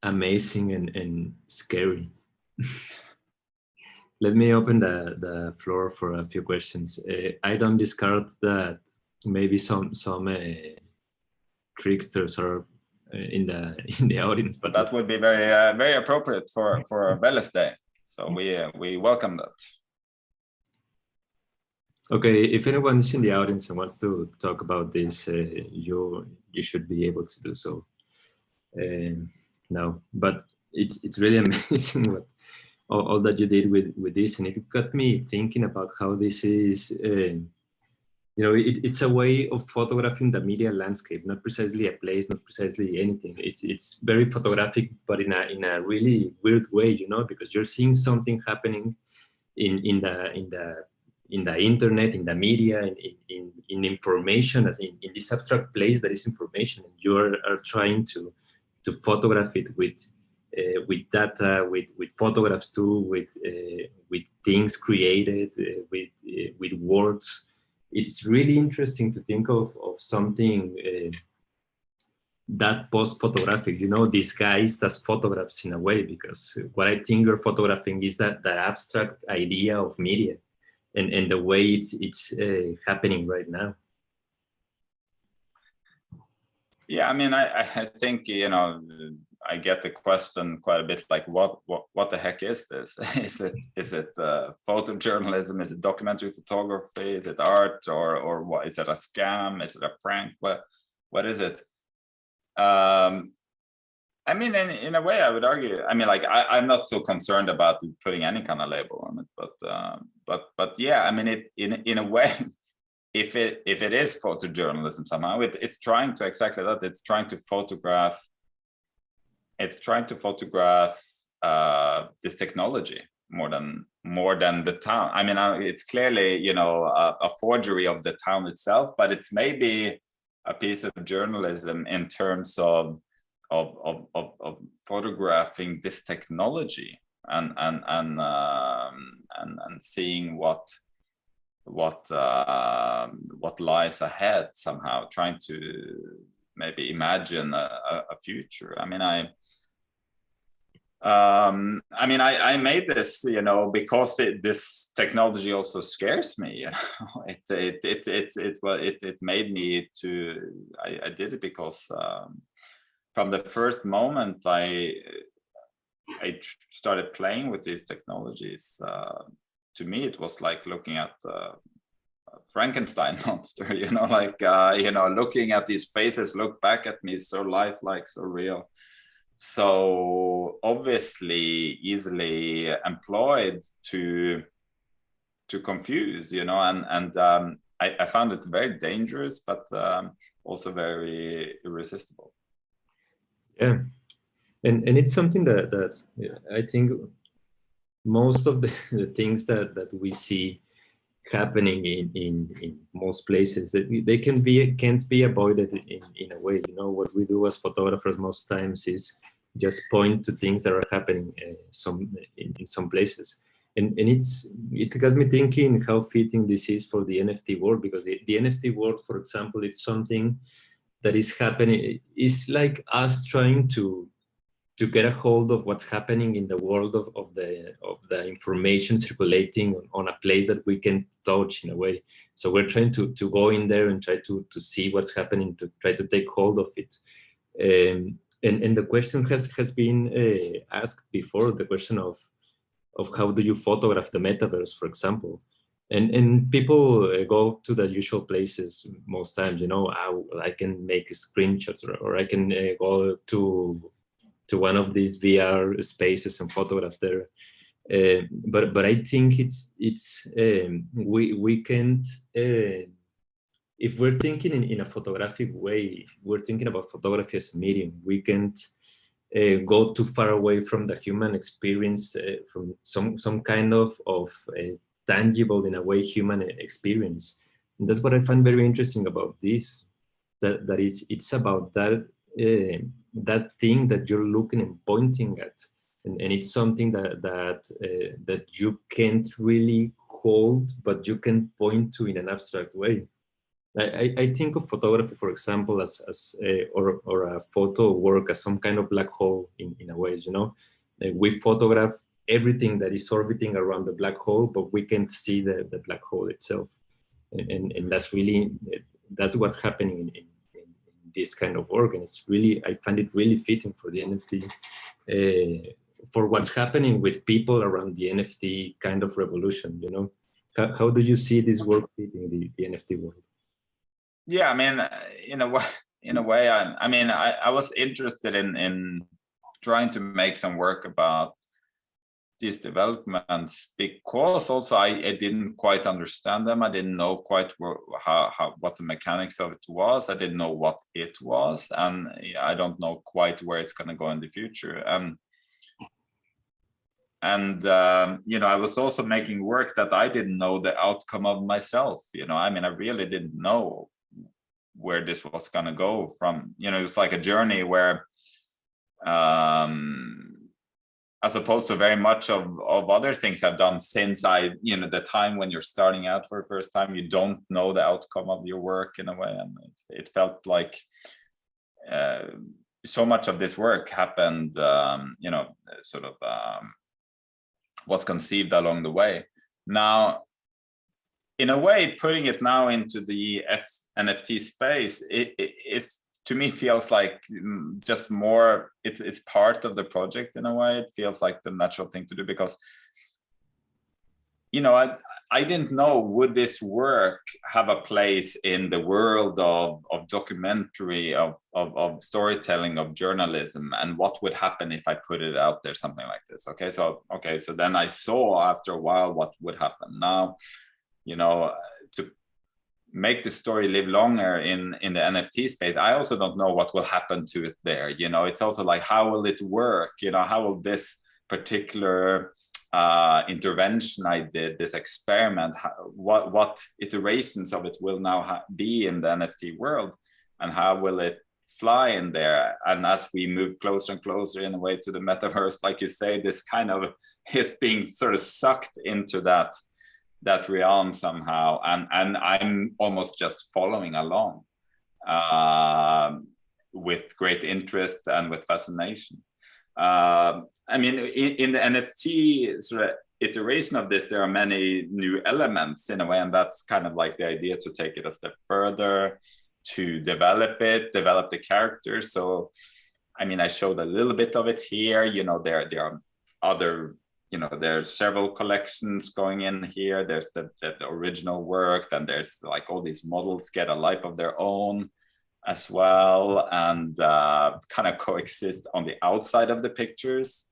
Amazing and scary. Let me open the floor for a few questions. I don't discard that maybe some tricksters are in the audience, but that would be very very appropriate for Veles Day. So we welcome that. Okay, if anyone is in the audience and wants to talk about this, you should be able to do so. No, but it's really amazing what all that you did with this, and it got me thinking about how this is. It's a way of photographing the media landscape, not precisely a place, not precisely anything. It's very photographic, but in a really weird way, because you're seeing something happening in the internet, in the media, in information, as in this abstract place that is information, and you are trying to photograph it with data, with photographs too, with things created, with words. It's really interesting to think of something that post-photographic, disguised as photographs in a way, because what I think you're photographing is that abstract idea of media and the way it's happening right now. Yeah, I mean, I think, I I get the question quite a bit, like what the heck is this? is it photojournalism? Is it documentary photography? Is it art, or what? Is it a scam? Is it a prank? What is it? I mean, in a way, I would argue. I mean, like I'm not so concerned about putting any kind of label on it, but yeah, I mean, in a way, if it is photojournalism somehow, it's trying to exactly that. It's trying to photograph. It's trying to photograph this technology more than the town. I mean, it's clearly, you know, a forgery of the town itself, but it's maybe a piece of journalism in terms of photographing this technology and seeing what lies ahead somehow, trying to maybe imagine a future. I mean, I made this, you know, because this technology also scares me. You know, it made me to. I did it because from the first moment I started playing with these technologies, to me it was like looking at a Frankenstein monster. You know, like you know, looking at these faces look back at me, so lifelike, so real. So obviously easily employed to confuse, you know, and I found it very dangerous, but also very irresistible. Yeah, and it's something that I think most of the things that we see happening in most places, that they can't be avoided in a way. You know, what we do as photographers most times is just point to things that are happening in some places, and it got me thinking how fitting this is for the NFT world, because the NFT world, for example, it's something that is happening. It's like us trying to get a hold of what's happening in the world of the information circulating on a place that we can touch in a way. So we're trying to go in there and try to see what's happening, to try to take hold of it. And the question has been asked before, the question of how do you photograph the metaverse, for example. And people go to the usual places most times, you know, I can make screenshots, or I can go to one of these VR spaces and photograph there. But I think it's we can't, if we're thinking in a photographic way, if we're thinking about photography as a medium, we can't go too far away from the human experience, from some kind of tangible, in a way, human experience. And that's what I find very interesting about this, that it's about that that thing that you're looking and pointing at, and it's something that you can't really hold, but you can point to in an abstract way. I think of photography, for example, or a photo work as some kind of black hole in a way, you know. We photograph everything that is orbiting around the black hole, but we can't see the black hole itself. And that's what's happening in this kind of work. And it's really, I find it really fitting for the NFT, for what's happening with people around the NFT kind of revolution, you know. How do you see this work fitting the NFT world? Yeah, I mean, in a way, I was interested in trying to make some work about these developments, because also I didn't quite understand them. I didn't know quite what the mechanics of it was. I didn't know what it was, and I don't know quite where it's going to go in the future. And you know, I was also making work that I didn't know the outcome of myself. You know, I mean, I really didn't know where this was going to go from. You know, it's like a journey where as opposed to very much of other things I've done since you know, the time when you're starting out for the first time, you don't know the outcome of your work in a way. And it felt like so much of this work happened, you know, sort of was conceived along the way. Now, in a way, putting it now into the NFT space, it is, to me feels like just more, it's part of the project in a way. It feels like the natural thing to do, because I didn't know, would this work have a place in the world of documentary, of storytelling, of journalism, and what would happen if I put it out there, something like this. So then I saw after a while what would happen. Now, to make the story live longer in the NFT space, I also don't know what will happen to it there. It's also like, how will it work? How will this particular intervention I did, this experiment, what iterations of it will now be in the NFT world, and how will it fly in there? And as we move closer and closer in a way to the metaverse, like you say, this kind of is being sort of sucked into that realm somehow, and I'm almost just following along with great interest and with fascination. I mean, in the NFT sort of iteration of this, there are many new elements in a way, and that's kind of like the idea, to take it a step further, to develop the characters. So, I mean, I showed a little bit of it here. There are other, there are several collections going in here. There's the original work, then there's like all these models get a life of their own as well, and kind of coexist on the outside of the pictures,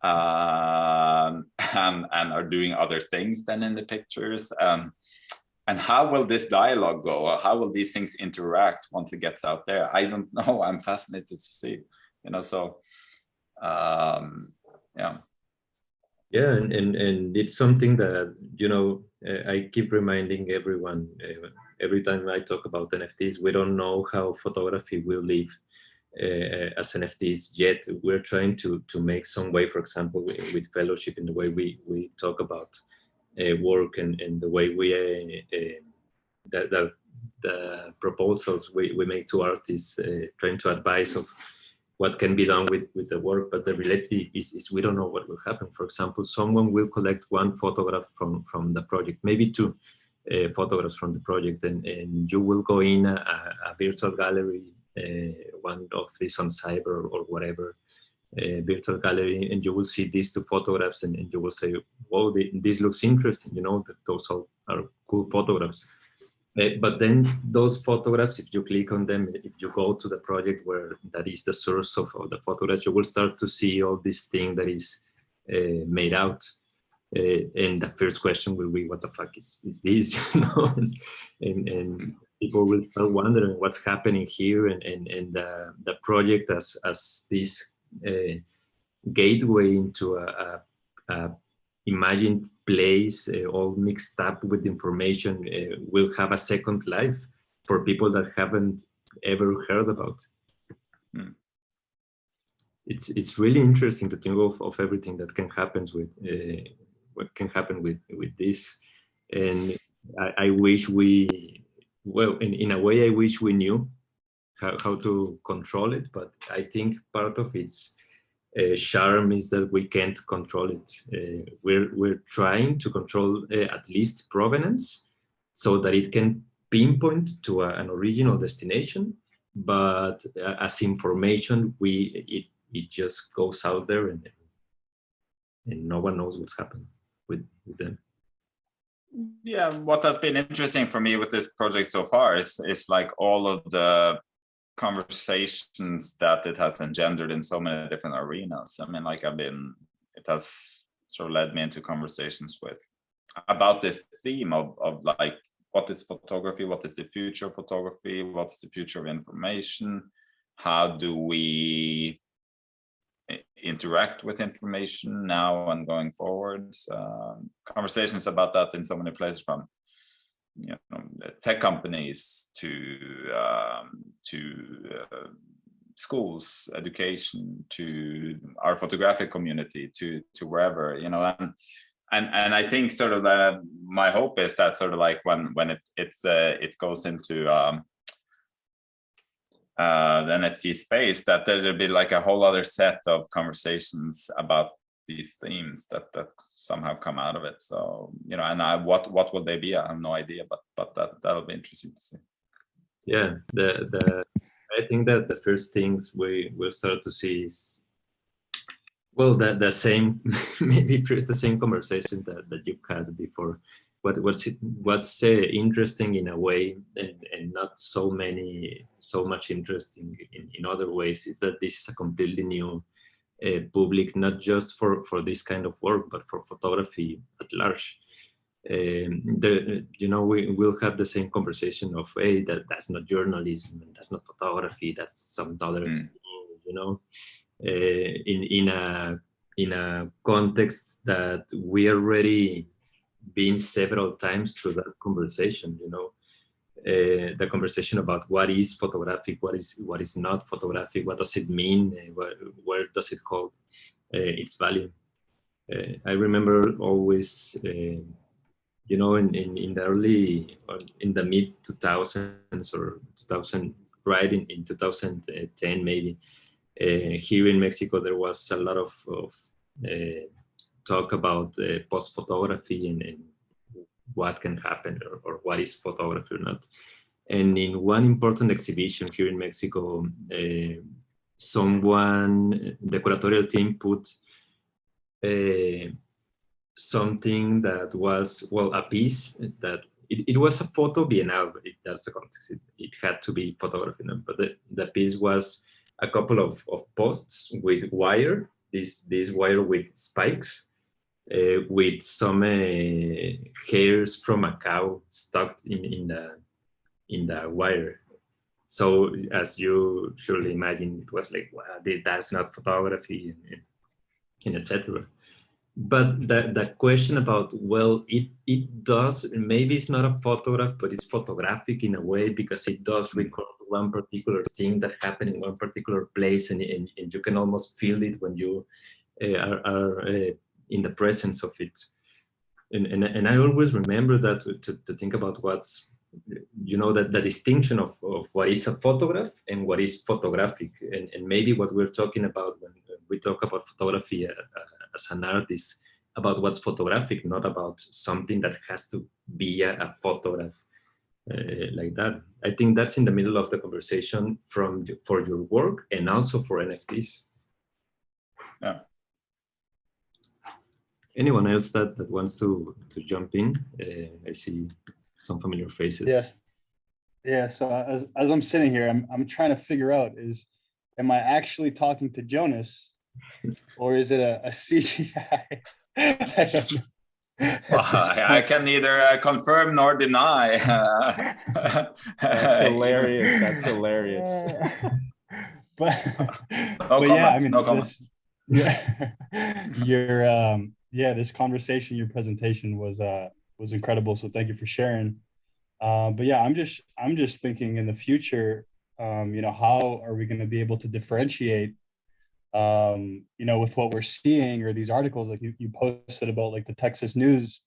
and are doing other things than in the pictures. And how will this dialogue go? How will these things interact once it gets out there? I don't know. I'm fascinated to see, so yeah. Yeah, and it's something that, I keep reminding everyone every time I talk about NFTs. We don't know how photography will live as NFTs yet. We're trying to make some way, for example, with fellowship, in the way we talk about work, and the way we the proposals we make to artists, trying to advise of what can be done with the work. But the reality is we don't know what will happen. For example, someone will collect one photograph from the project, maybe two photographs from the project, and you will go in a virtual gallery, one of these on Cyber or whatever, virtual gallery, and you will see these two photographs, and you will say, "Whoa, this looks interesting." That those are cool photographs. But then those photographs, if you click on them, if you go to the project where that is the source of the photographs, you will start to see all this thing that is made out. And the first question will be, what the fuck is this? And people will start wondering what's happening here. And the project as this gateway into a imagined place, all mixed up with information, will have a second life for people that haven't ever heard about. It's really interesting to think of everything that can happen with what can happen with this. And I wish in a way I wish we knew how to control it, but I think part of its charm is that we can't control it. We're trying to control at least provenance, so that it can pinpoint to an original destination, but as information, it just goes out there, and no one knows what's happened with them. Yeah, what has been interesting for me with this project so far is like all of the conversations that it has engendered in so many different arenas. I mean, like it has sort of led me into conversations about this theme of like, what is photography? What is the future of photography? What's the future of information? How do we interact with information now and going forward? Conversations about that in so many places, from tech companies to schools, education, to our photographic community, to wherever, and I think sort of my hope is that sort of like when it goes into the NFT space, that there'll be like a whole other set of conversations about these themes that somehow come out of it. So, and what will they be? I have no idea, but that'll be interesting to see. Yeah, I think that the first things we will start to see is, well, the same, maybe first the same conversation that you had before. What's interesting in a way, and not so much interesting in other ways, is that this is a completely new public, not just for this kind of work, but for photography at large. We will have the same conversation of, hey, that's not journalism, and that's not photography, that's some other thing, in a context that we already been several times through that conversation. The conversation about what is photographic, what is not photographic, what does it mean, where does it hold its value. I remember always, in the early, or in the mid 2000s, or 2000, right in 2010 maybe, here in Mexico there was a lot of talk about post photography and what can happen, or what is photography or not. And in one important exhibition here in Mexico, the curatorial team put something that was, well, a piece that it was a photo biennale. That's the context. It had to be photography, but the piece was a couple of posts with wire, this wire with spikes, with some hairs from a cow stuck in the wire. So as you surely imagine, it was like, wow, that's not photography, and etc. But the question about, well, it does, maybe it's not a photograph, but it's photographic in a way, because it does record one particular thing that happened in one particular place, and you can almost feel it when you are in the presence of it. And I always remember that to think about what's, that the distinction of what is a photograph and what is photographic, and maybe what we're talking about when we talk about photography as an artist, about what's photographic, not about something that has to be a photograph like that. I think that's in the middle of the conversation for your work and also for NFTs. Yeah. Anyone else that wants to jump in? I see some familiar faces. Yeah. So as I'm sitting here, I'm trying to figure out, am I actually talking to Jonas, or is it a CGI? I don't know. Well, I can neither confirm nor deny. That's hilarious. That's hilarious. But comments, yeah, I mean, no comments. This conversation, your presentation was incredible. So thank you for sharing. But yeah, I'm just thinking in the future, how are we going to be able to differentiate, with what we're seeing, or these articles like you posted about, like the Texas News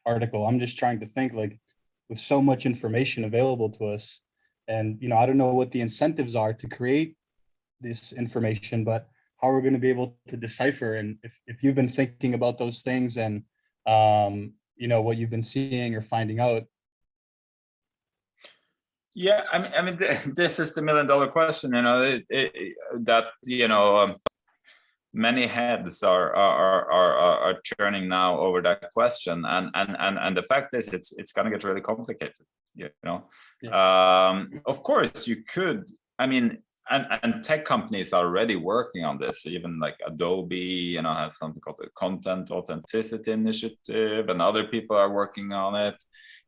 article. I'm just trying to think, like, with so much information available to us, and I don't know what the incentives are to create this information, but how we're going to be able to decipher. And if you've been thinking about those things, and what you've been seeing or finding out. Yeah, I mean, this is the $1 million question. Many heads are churning now over that question, and the fact is, it's going to get really complicated. Of course, you could. I mean, and tech companies are already working on this. Even like Adobe, has something called the Content Authenticity Initiative, and other people are working on it.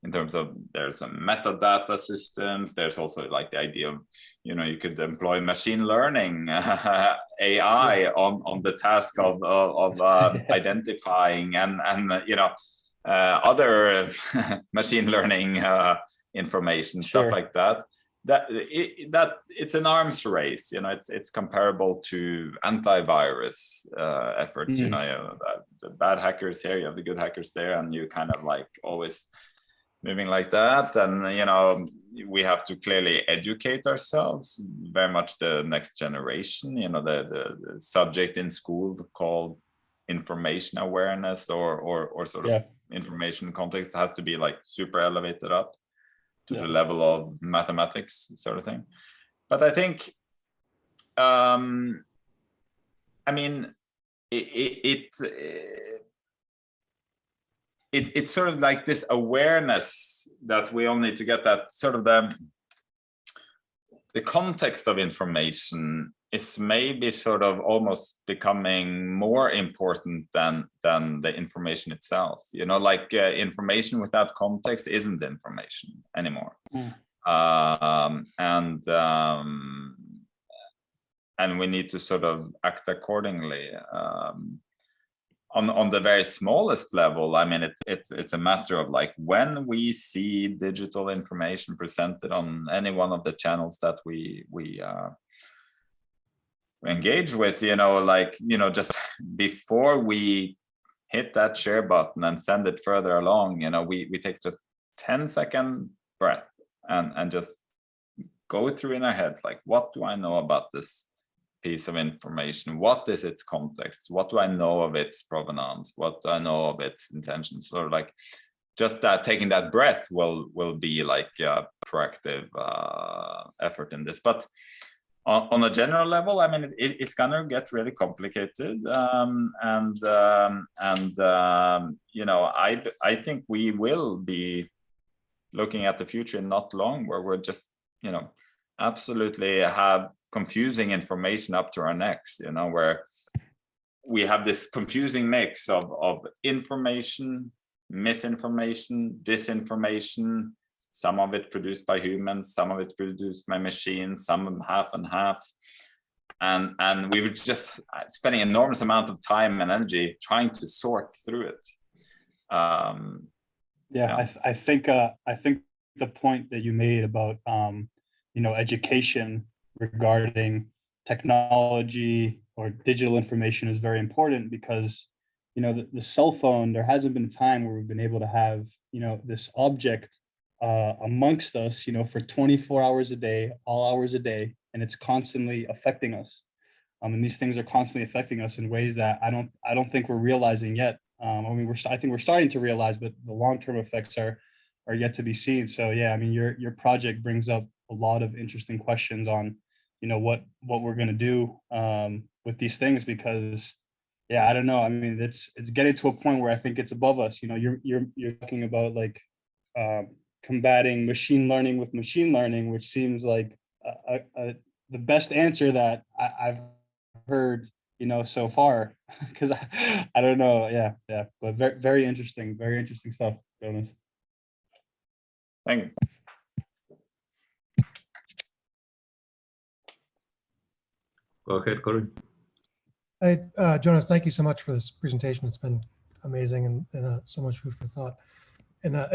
In terms of, there's some metadata systems. There's also like the idea of, you could employ machine learning, AI on the task of identifying and other machine learning information, stuff like that. That it's an arms race. It's comparable to antivirus efforts. The bad hackers here, you have the good hackers there, and you kind of like always moving like that. And we have to clearly educate ourselves, very much the next generation. The subject in school called information awareness or sort of information context has to be like super elevated up to the level of mathematics, sort of thing. But I think, I mean, it's sort of like this awareness that we all need to get, that sort of the context of information is maybe sort of almost becoming more important than the information itself. You know, like information without context isn't information anymore. And we need to sort of act accordingly. On the very smallest level, I mean, it's a matter of like, when we see digital information presented on any one of the channels that we engage with, you know, like, you know, just before we hit that share button and send it further along, you know, we take just 10-second breath and just go through in our heads, like, what do I know about this piece of information? What is its context? What do I know of its provenance? What do I know of its intentions? Sort of like, just that taking that breath will be like a proactive effort in this. But on a general level, I mean, it's gonna get really complicated, you know, I think we will be looking at the future not long, where we're just, you know, absolutely have confusing information up to our necks, you know, where we have this confusing mix of information, misinformation, disinformation, some of it produced by humans, some of it produced by machines, some half and half. And we were just spending an enormous amount of time and energy trying to sort through it. I think the point that you made about you know, education regarding technology or digital information is very important, because, you know, the cell phone, there hasn't been a time where we've been able to have, you know, this object amongst us, you know, for 24 hours a day, all hours a day, and it's constantly affecting us. And these things are constantly affecting us in ways that I don't think we're realizing yet. I mean, I think we're starting to realize, but the long-term effects are yet to be seen. So yeah, I mean, your project brings up a lot of interesting questions on, you know, what we're going to do with these things, because yeah, I don't know. I mean, it's getting to a point where I think it's above us. You know, you're talking about like combating machine learning with machine learning, which seems like the best answer that I've heard, you know, so far, because I don't know. Yeah, but very interesting stuff, Jonas. Thank you. Go ahead, Corin. Jonas, thank you so much for this presentation. It's been amazing and so much food for thought. And I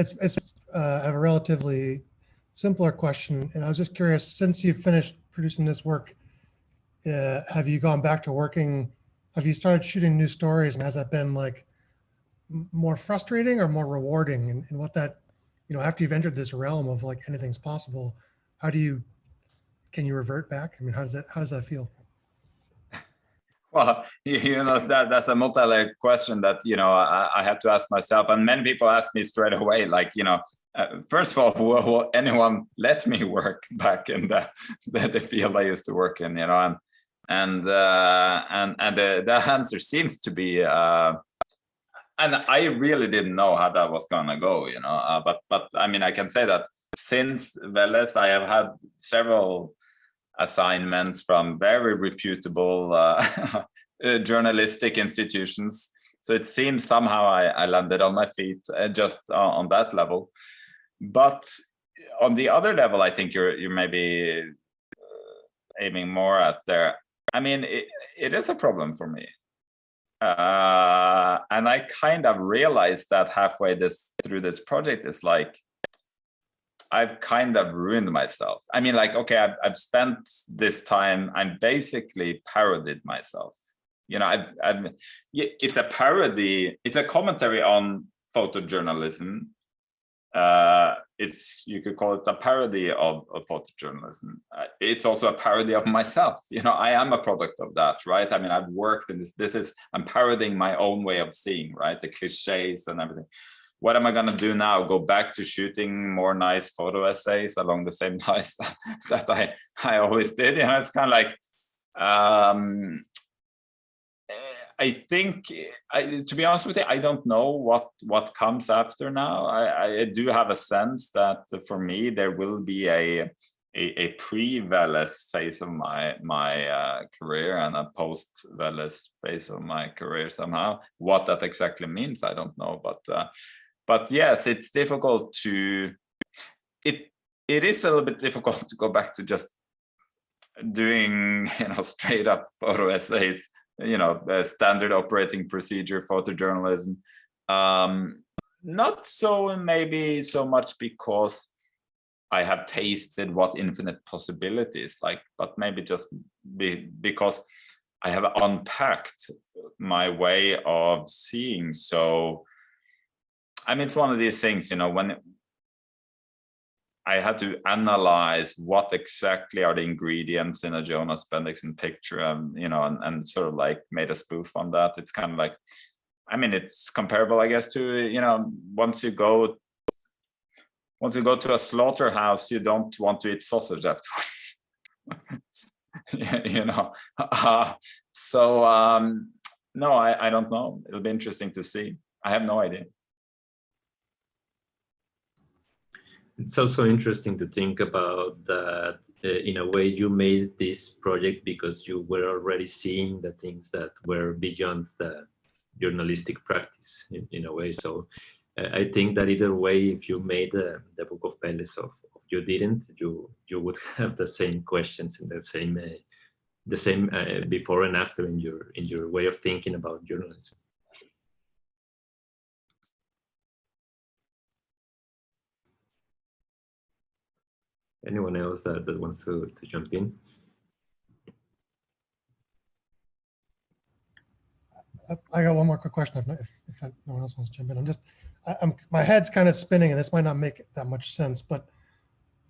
have a relatively simpler question. And I was just curious, since you've finished producing this work, have you gone back to working? Have you started shooting new stories? And has that been like more frustrating or more rewarding? And what that, you know, after you've entered this realm of like anything's possible, can you revert back? I mean, how does that feel? Well, you know, that's a multi-layered question that, you know, I had to ask myself, and many people ask me straight away, like, you know, first of all, will anyone let me work back in the field I used to work in, you know, and the answer seems to be, and I really didn't know how that was gonna go, you know, but I mean, I can say that since Veles, I have had several assignments from very reputable journalistic institutions. So it seems somehow I landed on my feet just on that level. But on the other level, I think you're maybe aiming more at there. I mean, it is a problem for me. And I kind of realized that halfway through this project is like, I've kind of ruined myself. I mean, like, okay, I've spent this time, I'm basically parodied myself. You know, it's a parody, it's a commentary on photojournalism. You could call it a parody of photojournalism. It's also a parody of myself. You know, I am a product of that, right? I mean, I've worked in I'm parodying my own way of seeing, right? The cliches and everything. what am I going to do now? Go back to shooting more nice photo essays along the same lines that I always did? It's kind of like, I think, to be honest with you, I don't know what comes after now. I do have a sense that for me, there will be a pre-Veles phase of my career and a post-Veles phase of my career somehow. What that exactly means, I don't know. But yes, it's difficult to. It is a little bit difficult to go back to just doing straight up photo essays. Standard operating procedure photojournalism. Not so maybe so much because I have tasted what infinite possibilities like, but maybe just because I have unpacked my way of seeing. So, it's one of these things, when I had to analyze what exactly are the ingredients in a Jonas Bendiksen picture, and sort of like made a spoof on that. It's kind of like, it's comparable, I guess, to, once you go to a slaughterhouse, you don't want to eat sausage afterwards. No, I don't know. It'll be interesting to see. I have no idea. It's also interesting to think about that in a way you made this project because you were already seeing the things that were beyond the journalistic practice in a way. So I think that either way, if you made the Book of Veles or you didn't, you would have the same questions and the same before and after in your way of thinking about journalism. Anyone else that wants to jump in? I got one more quick question if no one else wants to jump in. My head's kind of spinning, and this might not make that much sense, but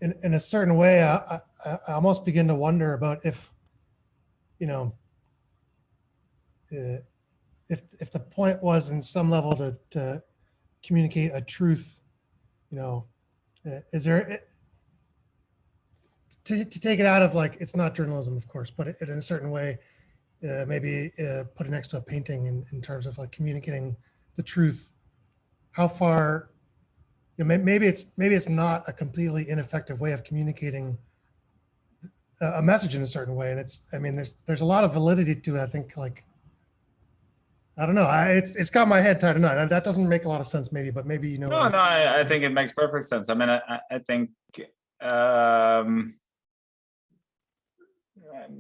in a certain way, I almost begin to wonder about if the point was in some level to communicate a truth, is there to take it out of like, it's not journalism, of course, but in a certain way, maybe put it next to a painting in terms of like communicating the truth. How far, maybe it's not a completely ineffective way of communicating a message in a certain way, and there's a lot of validity to it. I think, like, I don't know. It's got my head tied in knot. That doesn't make a lot of sense, maybe, but maybe No, I think it makes perfect sense. I think.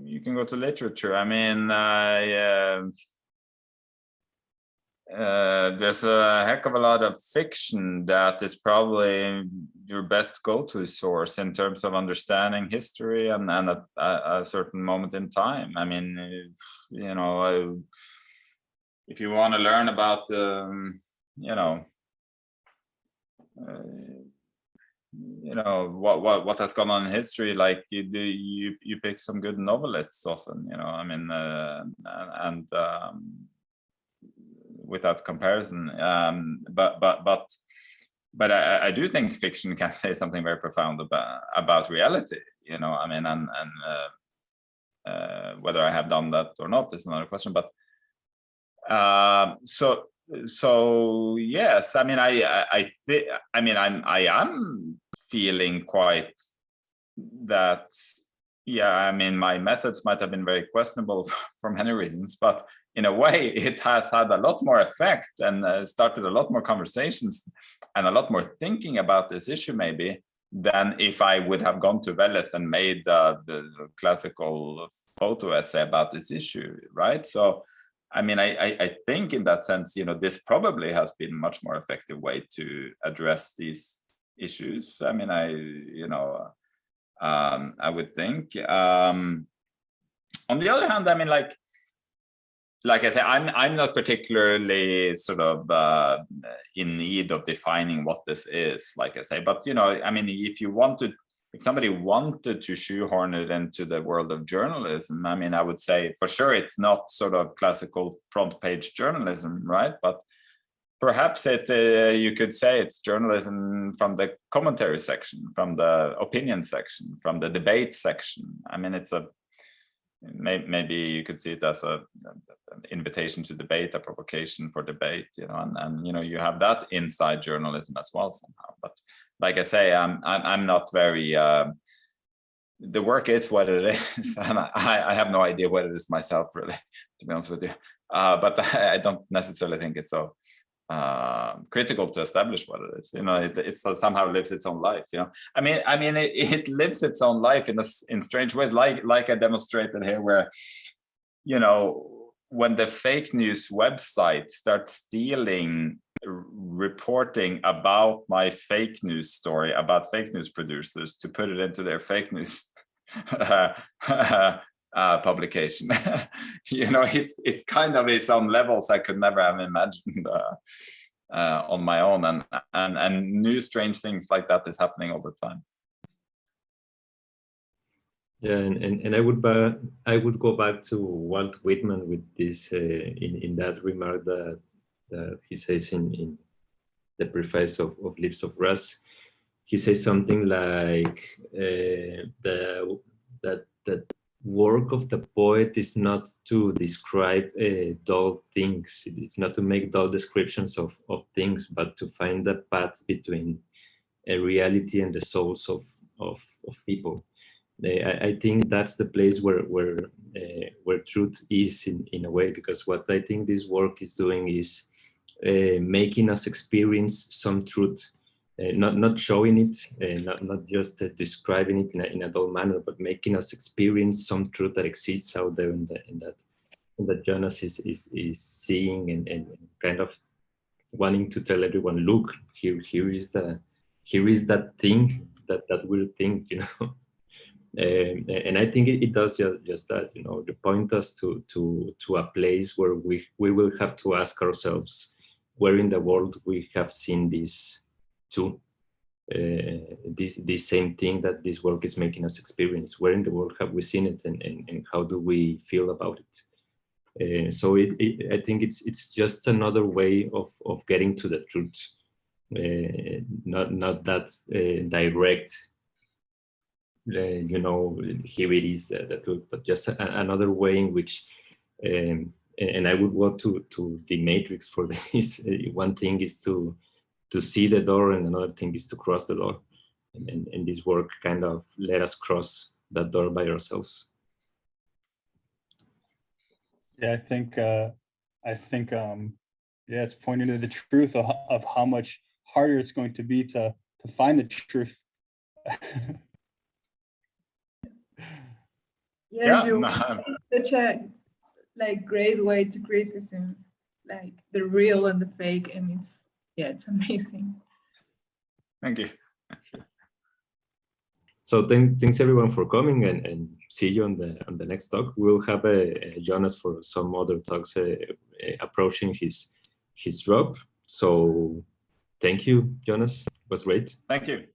You can go to literature. There's a heck of a lot of fiction that is probably your best go-to source in terms of understanding history and a certain moment in time. If you want to learn about, what has gone on in history, like you pick some good novelists often, and without comparison, but I do think fiction can say something very profound about reality, and whether I have done that or not is another question, but so yes, I am feeling quite that, my methods might have been very questionable for many reasons, but in a way it has had a lot more effect and started a lot more conversations and a lot more thinking about this issue maybe than if I would have gone to Veles and made the classical photo essay about this issue, right? So I think in that sense, this probably has been a much more effective way to address these issues. I would think. On the other hand, like I say, I'm not particularly sort of in need of defining what this is, like I say. But if somebody wanted to shoehorn it into the world of journalism, I would say for sure it's not sort of classical front page journalism, right? But perhaps you could say it's journalism from the commentary section, from the opinion section, from the debate section. I mean, it's maybe you could see it as an invitation to debate, a provocation for debate, you know, and you know, you have that inside journalism as well somehow. But like I say, I'm not very. The work is what it is, and I have no idea what it is myself, really, to be honest with you. But I don't necessarily think it's so critical to establish what it is. You know, it somehow lives its own life. You know, I mean, it lives its own life in strange ways, like I demonstrated here, where, you know, when the fake news website starts stealing reporting about my fake news story about fake news producers to put it into their fake news publication, you know, it kind of is on levels I could never have imagined on my own, and new strange things like that is happening all the time. Yeah, and I would go back to Walt Whitman with this in that remark that he says in the preface of Lips of Grass. He says something like that work of the poet is not to describe dull things. It's not to make dull descriptions of things, but to find the path between a reality and the souls of people. I think that's the place where truth is in a way, because what I think this work is doing is making us experience some truth, not showing it, not just describing it in a dull manner, but making us experience some truth that exists out there, and that Jonas is seeing and kind of wanting to tell everyone, look, here is that thing, that weird thing, you know. And I think it does just that, you know, to point us to a place where we will have to ask ourselves, where in the world we have seen this too, this same thing that this work is making us experience. Where in the world have we seen it, and how do we feel about it? So I think it's just another way of getting to the truth, not that direct. You know, here it is, the truth, but just another way in which, and I would go to the matrix for this. One thing is to see the door, and another thing is to cross the door, and this work kind of let us cross that door by ourselves. Yeah, I think yeah, it's pointing to the truth of how much harder it's going to be to find the truth. Yeah, Yeah, such a great way to criticize like the real and the fake, and it's amazing. thank you. So thanks everyone for coming, and see you on the next talk. We'll have Jonas for some other talks approaching his drop. So thank you, Jonas. It was great. Thank you.